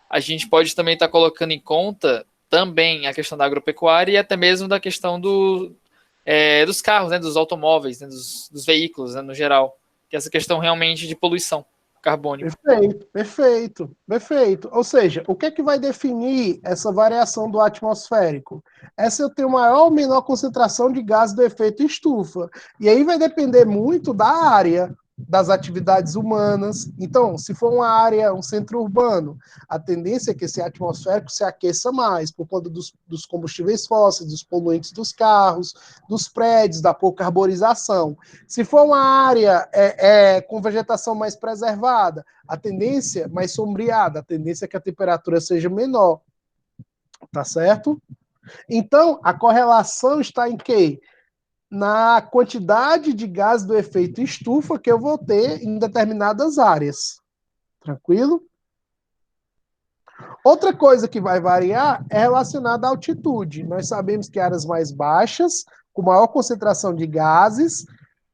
A gente pode também estar colocando em conta também a questão da agropecuária e até mesmo da questão dos carros, né, dos automóveis, né, dos veículos, né, no geral, que é essa questão realmente de poluição carbônica. Perfeito. Ou seja, o que é que vai definir essa variação do atmosférico? É se eu tenho maior ou menor concentração de gases do efeito estufa. E aí vai depender muito da área, das atividades humanas. Então, se for uma área, um centro urbano, a tendência é que esse atmosférico se aqueça mais por conta dos combustíveis fósseis, dos poluentes dos carros, dos prédios, da pouca arborização. Se for uma área com vegetação mais preservada, a tendência mais sombreada, a tendência é que a temperatura seja menor. Tá certo? Então, a correlação está em quê? Na quantidade de gás do efeito estufa que eu vou ter em determinadas áreas. Tranquilo? Outra coisa que vai variar é relacionada à altitude. Nós sabemos que áreas mais baixas, com maior concentração de gases,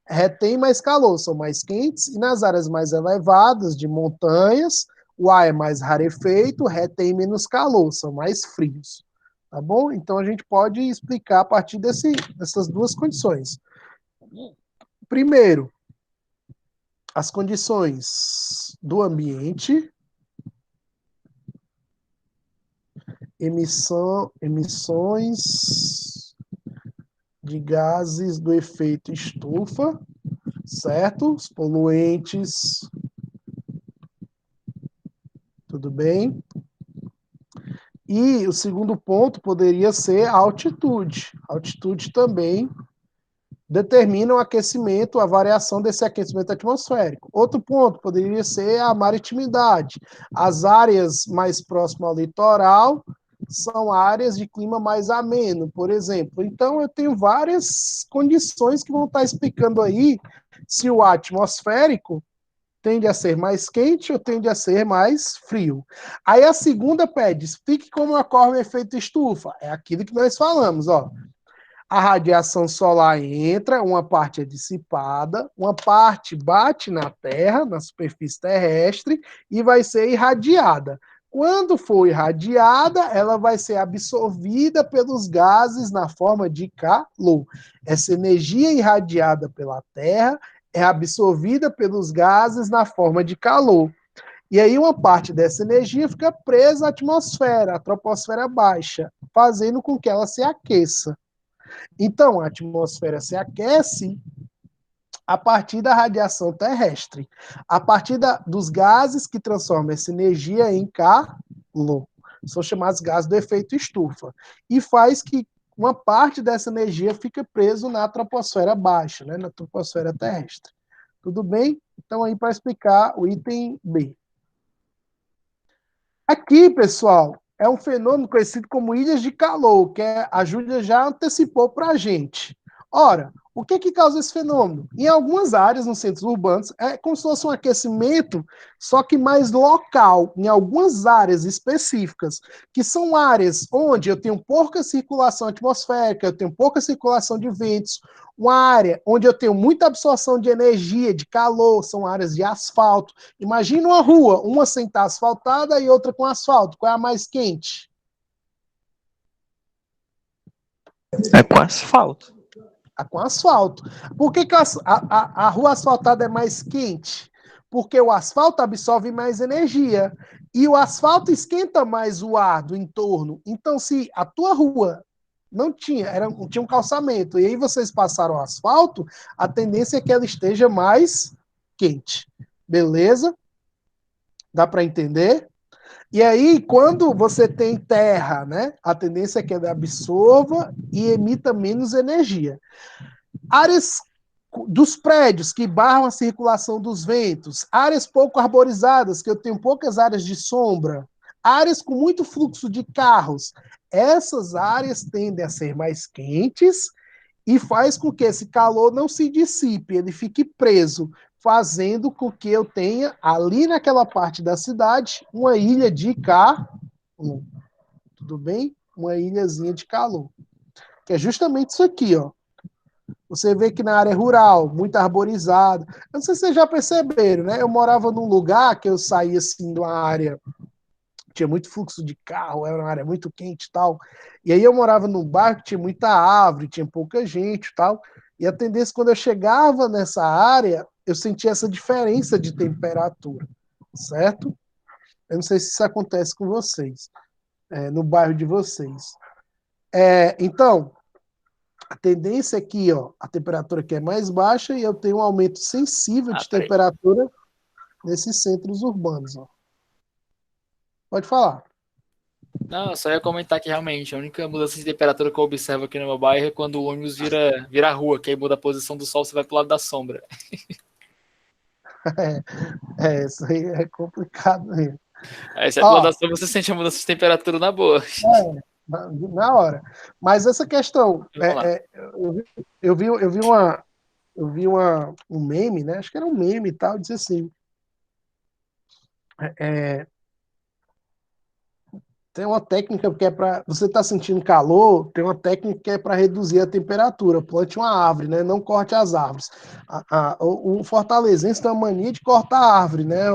retém mais calor, são mais quentes, e nas áreas mais elevadas, de montanhas, o ar é mais rarefeito, retém menos calor, são mais frios. Tá bom? Então a gente pode explicar a partir dessas 2 condições. Primeiro, as condições do ambiente, emissões de gases do efeito estufa, certo? Os poluentes, tudo bem? E o segundo ponto poderia ser a altitude. A altitude também determina o aquecimento, a variação desse aquecimento atmosférico. Outro ponto poderia ser a maritimidade. As áreas mais próximas ao litoral são áreas de clima mais ameno, por exemplo. Então, eu tenho várias condições que vão estar explicando aí se o atmosférico tende a ser mais quente ou tende a ser mais frio. Aí a segunda pede, explique como ocorre o efeito estufa. É aquilo que nós falamos, ó. A radiação solar entra, uma parte é dissipada, uma parte bate na Terra, na superfície terrestre, e vai ser irradiada. Quando for irradiada, ela vai ser absorvida pelos gases na forma de calor. Essa energia irradiada pela Terra é absorvida pelos gases na forma de calor. E aí uma parte dessa energia fica presa à atmosfera, à troposfera baixa, fazendo com que ela se aqueça. Então, a atmosfera se aquece a partir da radiação terrestre, a partir dos gases que transformam essa energia em calor. São chamados gases do efeito estufa. E faz que uma parte dessa energia fica preso na troposfera baixa, né, na troposfera terrestre. Tudo bem? Então, aí para explicar o item B. Aqui, pessoal, é um fenômeno conhecido como ilhas de calor, que a Júlia já antecipou para a gente. Ora, o que causa esse fenômeno? Em algumas áreas, nos centros urbanos, é como se fosse um aquecimento, só que mais local, em algumas áreas específicas, que são áreas onde eu tenho pouca circulação atmosférica, eu tenho pouca circulação de ventos, uma área onde eu tenho muita absorção de energia, de calor, são áreas de asfalto. Imagina uma rua, uma sem estar asfaltada e outra com asfalto. Qual é a mais quente? É com asfalto. Com asfalto. Por que a rua asfaltada é mais quente? Porque o asfalto absorve mais energia e o asfalto esquenta mais o ar do entorno. Então, se a tua rua não tinha, tinha um calçamento, e aí vocês passaram o asfalto, a tendência é que ela esteja mais quente. Beleza? Dá para entender? E aí, quando você tem terra, né, a tendência é que ela absorva e emita menos energia. Áreas dos prédios que barram a circulação dos ventos, áreas pouco arborizadas, que eu tenho poucas áreas de sombra, áreas com muito fluxo de carros, essas áreas tendem a ser mais quentes e faz com que esse calor não se dissipe, ele fique preso, fazendo com que eu tenha ali naquela parte da cidade uma ilha de calor. Tudo bem? Uma ilhazinha de calor. Que é justamente isso aqui, ó. Você vê que na área rural, muito arborizado. Eu não sei se vocês já perceberam, né? Eu morava num lugar que eu saía assim de uma área, tinha muito fluxo de carro, era uma área muito quente e tal. E aí eu morava num bairro que tinha muita árvore, tinha pouca gente e tal. E a tendência, quando eu chegava nessa área, eu sentia essa diferença de temperatura, certo? Eu não sei se isso acontece com vocês, no bairro de vocês. Então, a tendência é que, ó, a temperatura aqui é mais baixa e eu tenho um aumento sensível de peraí. temperatura nesses centros urbanos. Ó. Pode falar. Não, eu só ia comentar que realmente a única mudança de temperatura que eu observo aqui no meu bairro é quando o ônibus vira rua, que aí muda a posição do sol, você vai pro lado da sombra. Isso aí é complicado mesmo. Aí você vai pro lado Ó, da sombra, você sente a mudança de temperatura na boa. na hora. Mas essa questão, Vamos lá. eu vi um meme, né? Acho que era um meme e tal, dizia assim, tem uma técnica que é para você está sentindo calor, tem uma técnica que é para reduzir a temperatura. Plante uma árvore, né? Não corte as árvores. O fortalezense tem uma mania de cortar a árvore, né?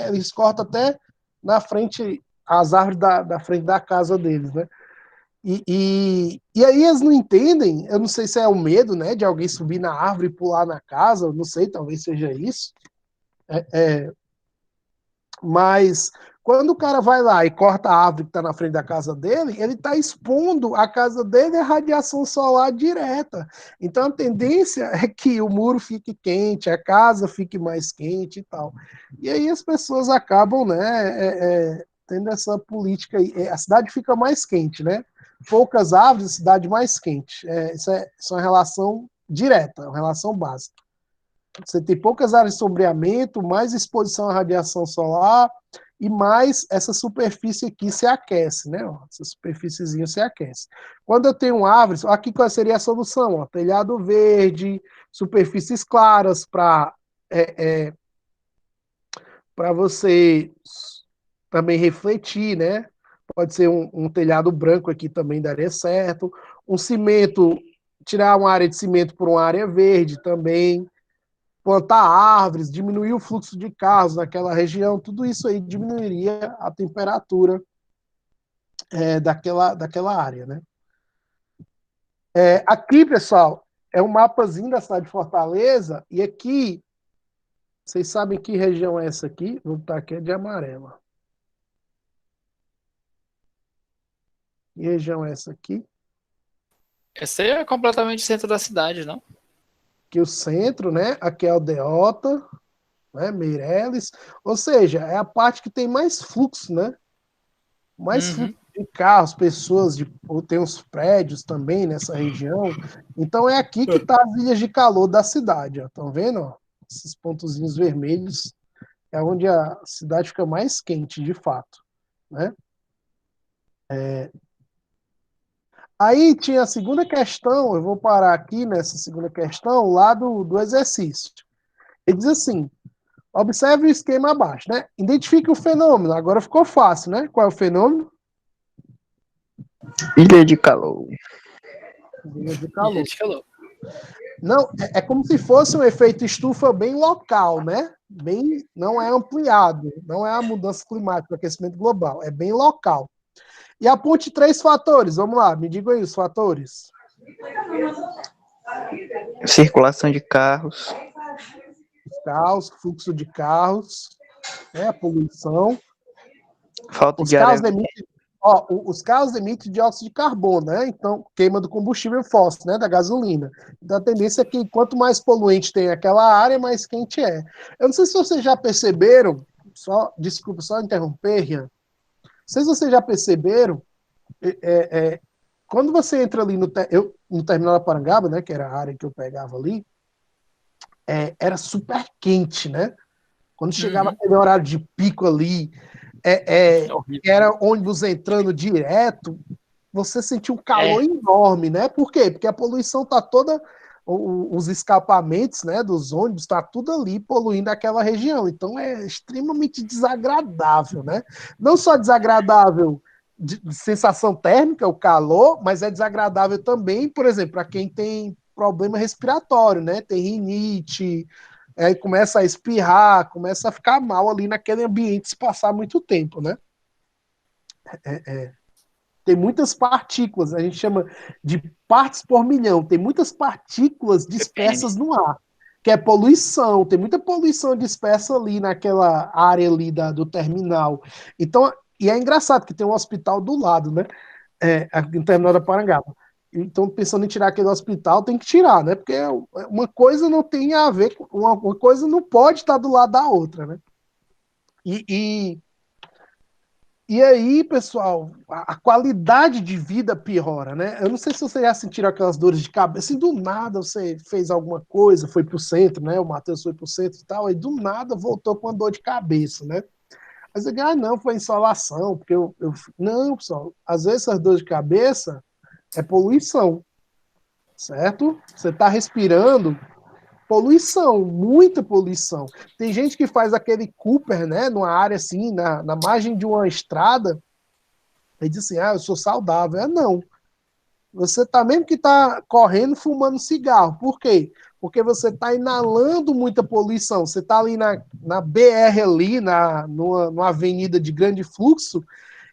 Eles cortam até na frente as árvores da frente da casa deles, né? E aí eles não entendem. Eu não sei se é o medo, né, de alguém subir na árvore e pular na casa. Eu não sei, talvez seja isso. Mas quando o cara vai lá e corta a árvore que está na frente da casa dele, ele está expondo a casa dele à radiação solar direta. Então a tendência é que o muro fique quente, a casa fique mais quente e tal. E aí as pessoas acabam, né, tendo essa política aí. A cidade fica mais quente, né? Poucas árvores, cidade mais quente. Isso é uma relação direta, uma relação básica. Você tem poucas áreas de sombreamento, mais exposição à radiação solar e mais essa superfície aqui se aquece, né? Ó, essa superfíciezinha se aquece. Quando eu tenho árvores, aqui qual seria a solução? Ó, telhado verde, superfícies claras para para você também refletir, né? Pode ser um telhado branco aqui também daria certo. Um cimento, tirar uma área de cimento por uma área verde também. Plantar árvores, diminuir o fluxo de carros naquela região, tudo isso aí diminuiria a temperatura daquela área, né? Aqui, pessoal, é um mapazinho da cidade de Fortaleza, e aqui, vocês sabem que região é essa aqui? Vou botar aqui, é de amarela. Que região é essa aqui? Esse aí é completamente centro da cidade, não? Que o centro, né? Aqui é Aldeota, né? Meireles, ou seja, é a parte que tem mais fluxo, né? Mais fluxo de carros, pessoas, tem uns prédios também nessa região. Então é aqui que está as ilhas de calor da cidade. Estão vendo? Ó? Esses pontozinhos vermelhos é onde a cidade fica mais quente, de fato. Né? Aí tinha a segunda questão, eu vou parar aqui nessa segunda questão, lá do exercício. Ele diz assim, observe o esquema abaixo, né? Identifique o fenômeno. Agora ficou fácil, né? Qual é o fenômeno? Ilha de calor. Ilha de calor. Gente, calor. Não, é como se fosse um efeito estufa bem local, né? Não é ampliado, não é a mudança climática, o aquecimento global, é bem local. E aponte 3 fatores, vamos lá, me digam aí os fatores. Circulação de carros. caos, fluxo de carros, né, a poluição. Falta Os de carros área. emitem, os carros emitem dióxido de carbono, né? Então, queima do combustível fóssil, né? Da gasolina. Então, a tendência é que quanto mais poluente tem aquela área, mais quente é. Eu não sei se vocês já perceberam, desculpa, só interromper, Rian. Não sei se vocês já perceberam, quando você entra ali no terminal da Parangaba, né? Que era a área que eu pegava ali, era super quente, né? Quando chegava aquele horário de pico ali, era ônibus entrando direto, você sentia um calor enorme, né? Por quê? Porque a poluição tá toda, os escapamentos, né, dos ônibus, tá tudo ali poluindo aquela região. Então é extremamente desagradável, né? Não só desagradável de sensação térmica, o calor, mas é desagradável também, por exemplo, para quem tem problema respiratório, né? Tem rinite, aí começa a espirrar, começa a ficar mal ali naquele ambiente se passar muito tempo, né? Tem muitas partículas, a gente chama de partes por milhão, tem muitas partículas dispersas no ar, que é poluição, tem muita poluição dispersa ali naquela área ali do terminal. Então, e é engraçado que tem um hospital do lado, né? No terminal da Parangaba. Então, pensando em tirar aquele hospital, tem que tirar, né? Porque uma coisa não tem a ver com uma coisa, não pode estar do lado da outra, né? E aí, pessoal, a qualidade de vida piora, né? Eu não sei se vocês já sentiram aquelas dores de cabeça, assim, do nada você fez alguma coisa, foi pro centro, né? O Matheus foi pro centro e tal, aí do nada voltou com uma dor de cabeça, né? Mas eu digo, não, foi insolação, porque Não, pessoal, às vezes essas dores de cabeça é poluição, certo? Você está respirando poluição, muita poluição. Tem gente que faz aquele Cooper, né, numa área assim, na margem de uma estrada, e diz assim, eu sou saudável. Não. Você tá mesmo que tá correndo, fumando cigarro. Por quê? Porque você tá inalando muita poluição. Você tá ali na BR ali, numa avenida de grande fluxo,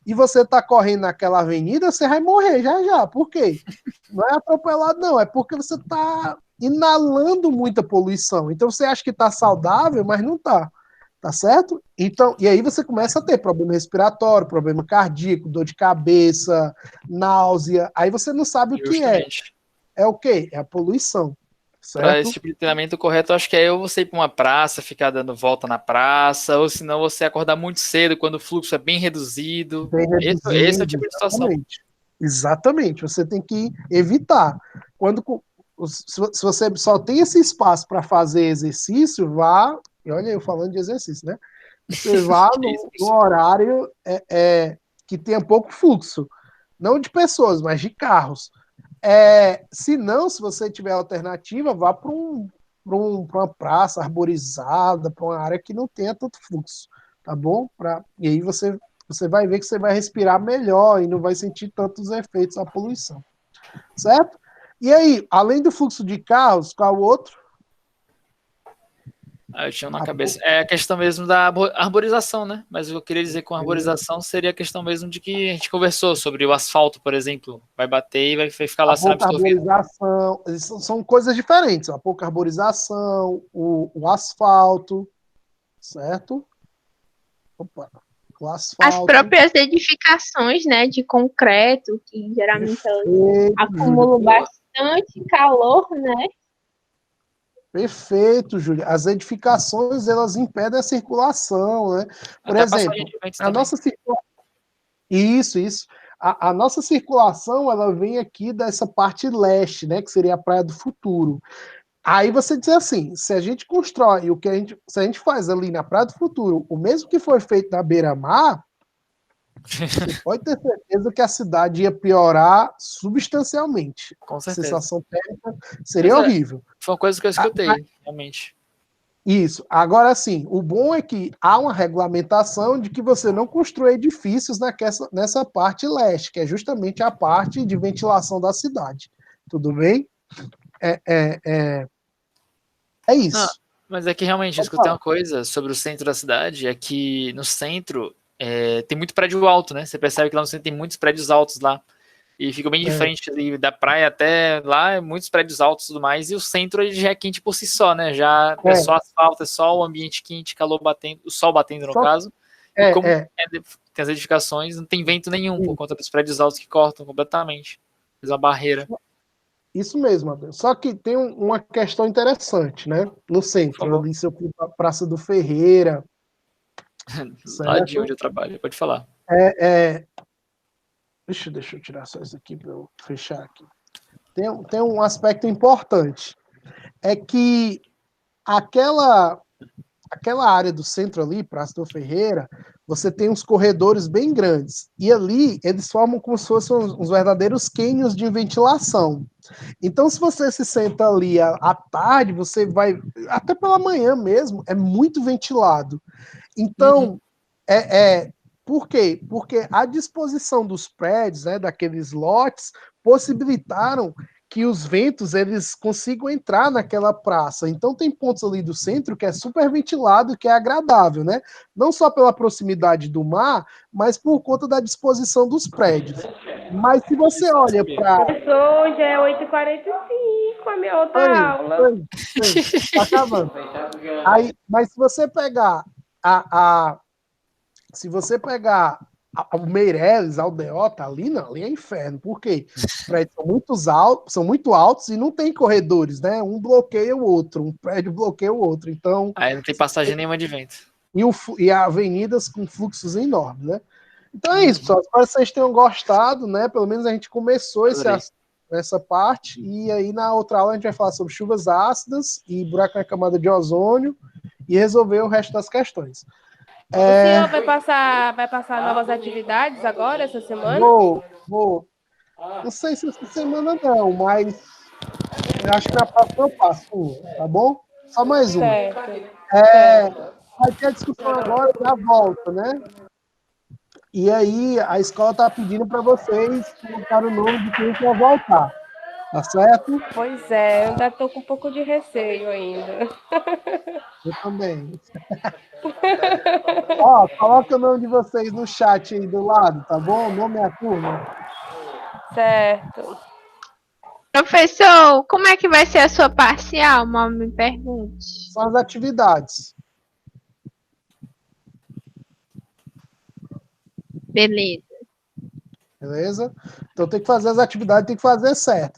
e você está correndo naquela avenida, você vai morrer já já. Por quê? Não é atropelado, não. É porque você está inalando muita poluição. Então você acha que está saudável, mas não está. Tá certo? Então, e aí você começa a ter problema respiratório, problema cardíaco, dor de cabeça, náusea. Aí você não sabe o que é. Justamente. É o quê? É a poluição. Para esse Certo? tipo de treinamento correto, eu acho que é eu você ir para uma praça, ficar dando volta na praça, ou senão você acordar muito cedo quando o fluxo é bem reduzido. Bem Esse é o reduzido, tipo de situação. Exatamente. Você tem que evitar. Se você só tem esse espaço para fazer exercício, vá. E olha eu falando de exercício, né? Você vá no horário que tenha pouco fluxo. Não de pessoas, mas de carros. Se não, se você tiver alternativa, vá para uma praça arborizada, para uma área que não tenha tanto fluxo, tá bom? E aí você vai ver que você vai respirar melhor e não vai sentir tantos efeitos da poluição, certo? E aí, além do fluxo de carros, qual o outro? Eu tinha na cabeça. É a questão mesmo da arborização, né? Mas eu queria dizer com arborização seria a questão mesmo de que a gente conversou sobre o asfalto, por exemplo. Vai bater e vai ficar lá sendo absorvido. Arborização, são coisas diferentes. A pouca arborização, o asfalto, certo? Opa, o asfalto. As próprias edificações, né, de concreto, que geralmente acumulam bastante calor, né? Perfeito, Júlia. As edificações, elas impedem a circulação, né? Por exemplo, a nossa circulação... Isso. A nossa circulação, ela vem aqui dessa parte leste, né? Que seria a Praia do Futuro. Aí você diz assim, se a gente constrói se a gente faz ali na Praia do Futuro, o mesmo que foi feito na beira-mar, você pode ter certeza que a cidade ia piorar substancialmente. Com certeza. A sensação térmica seria horrível. Foi uma coisa que eu escutei, realmente. Isso. Agora, sim, o bom é que há uma regulamentação de que você não constrói edifícios nessa parte leste, que é justamente a parte de ventilação da cidade. Tudo bem? É isso. Não, mas é que realmente, eu escutei uma coisa sobre o centro da cidade, é que no centro tem muito prédio alto, né? Você percebe que lá no centro tem muitos prédios altos lá. E fica bem de frente ali, da praia até lá, muitos prédios altos e tudo mais, e o centro ele já é quente por si só, né? Já é só asfalto, é só o ambiente quente, calor batendo, o sol batendo no caso. E como tem as edificações, não tem vento nenhum por conta dos prédios altos que cortam completamente. Faz uma barreira. Isso mesmo, Abel. Só que tem uma questão interessante, né? No centro, ali, se eu for pra Praça do Ferreira. Lá de onde eu trabalho, pode falar. Deixa eu tirar só isso aqui para eu fechar aqui. Tem um aspecto importante. É que aquela área do centro ali, Praça do Ferreira, você tem uns corredores bem grandes. E ali eles formam como se fossem uns verdadeiros cânions de ventilação. Então, se você se senta ali à tarde, você vai, até pela manhã mesmo, é muito ventilado. Então, por quê? Porque a disposição dos prédios, né, daqueles lotes, possibilitaram que os ventos eles consigam entrar naquela praça. Então tem pontos ali do centro que é super ventilado, que é agradável, né? Não só pela proximidade do mar, mas por conta da disposição dos prédios. Mas se você olha para... Professor, já é 8h45, a minha outra aula. Tá acabando. Mas se você pegar se você pegar o Meireles, a Aldeota, ali não, ali é inferno. Por quê? Os prédios são muito altos e não tem corredores, né? Um bloqueia o outro, um prédio bloqueia o outro. Então, aí não tem passagem nenhuma de vento. E avenidas com fluxos enormes, né? Então é isso, pessoal. Espero que vocês tenham gostado, né? Pelo menos a gente começou essa parte, e aí na outra aula a gente vai falar sobre chuvas ácidas e buraco na camada de ozônio e resolver o resto das questões. O senhor vai passar novas atividades agora, essa semana? Vou. Não sei se essa semana não, mas eu acho que na próxima eu passo, tá bom? Só mais um. Vai ter a discussão agora da volta, né? E aí a escola tá pedindo para vocês colocar o nome de quem quer voltar. Tá certo? Pois é, eu ainda tô com um pouco de receio ainda. Eu também. Ó, coloca o nome de vocês no chat aí do lado, tá bom? O nome é a turma. Certo. Professor, como é que vai ser a sua parcial? Mal me pergunte. São as atividades. Beleza. Beleza? Então tem que fazer as atividades, tem que fazer certo.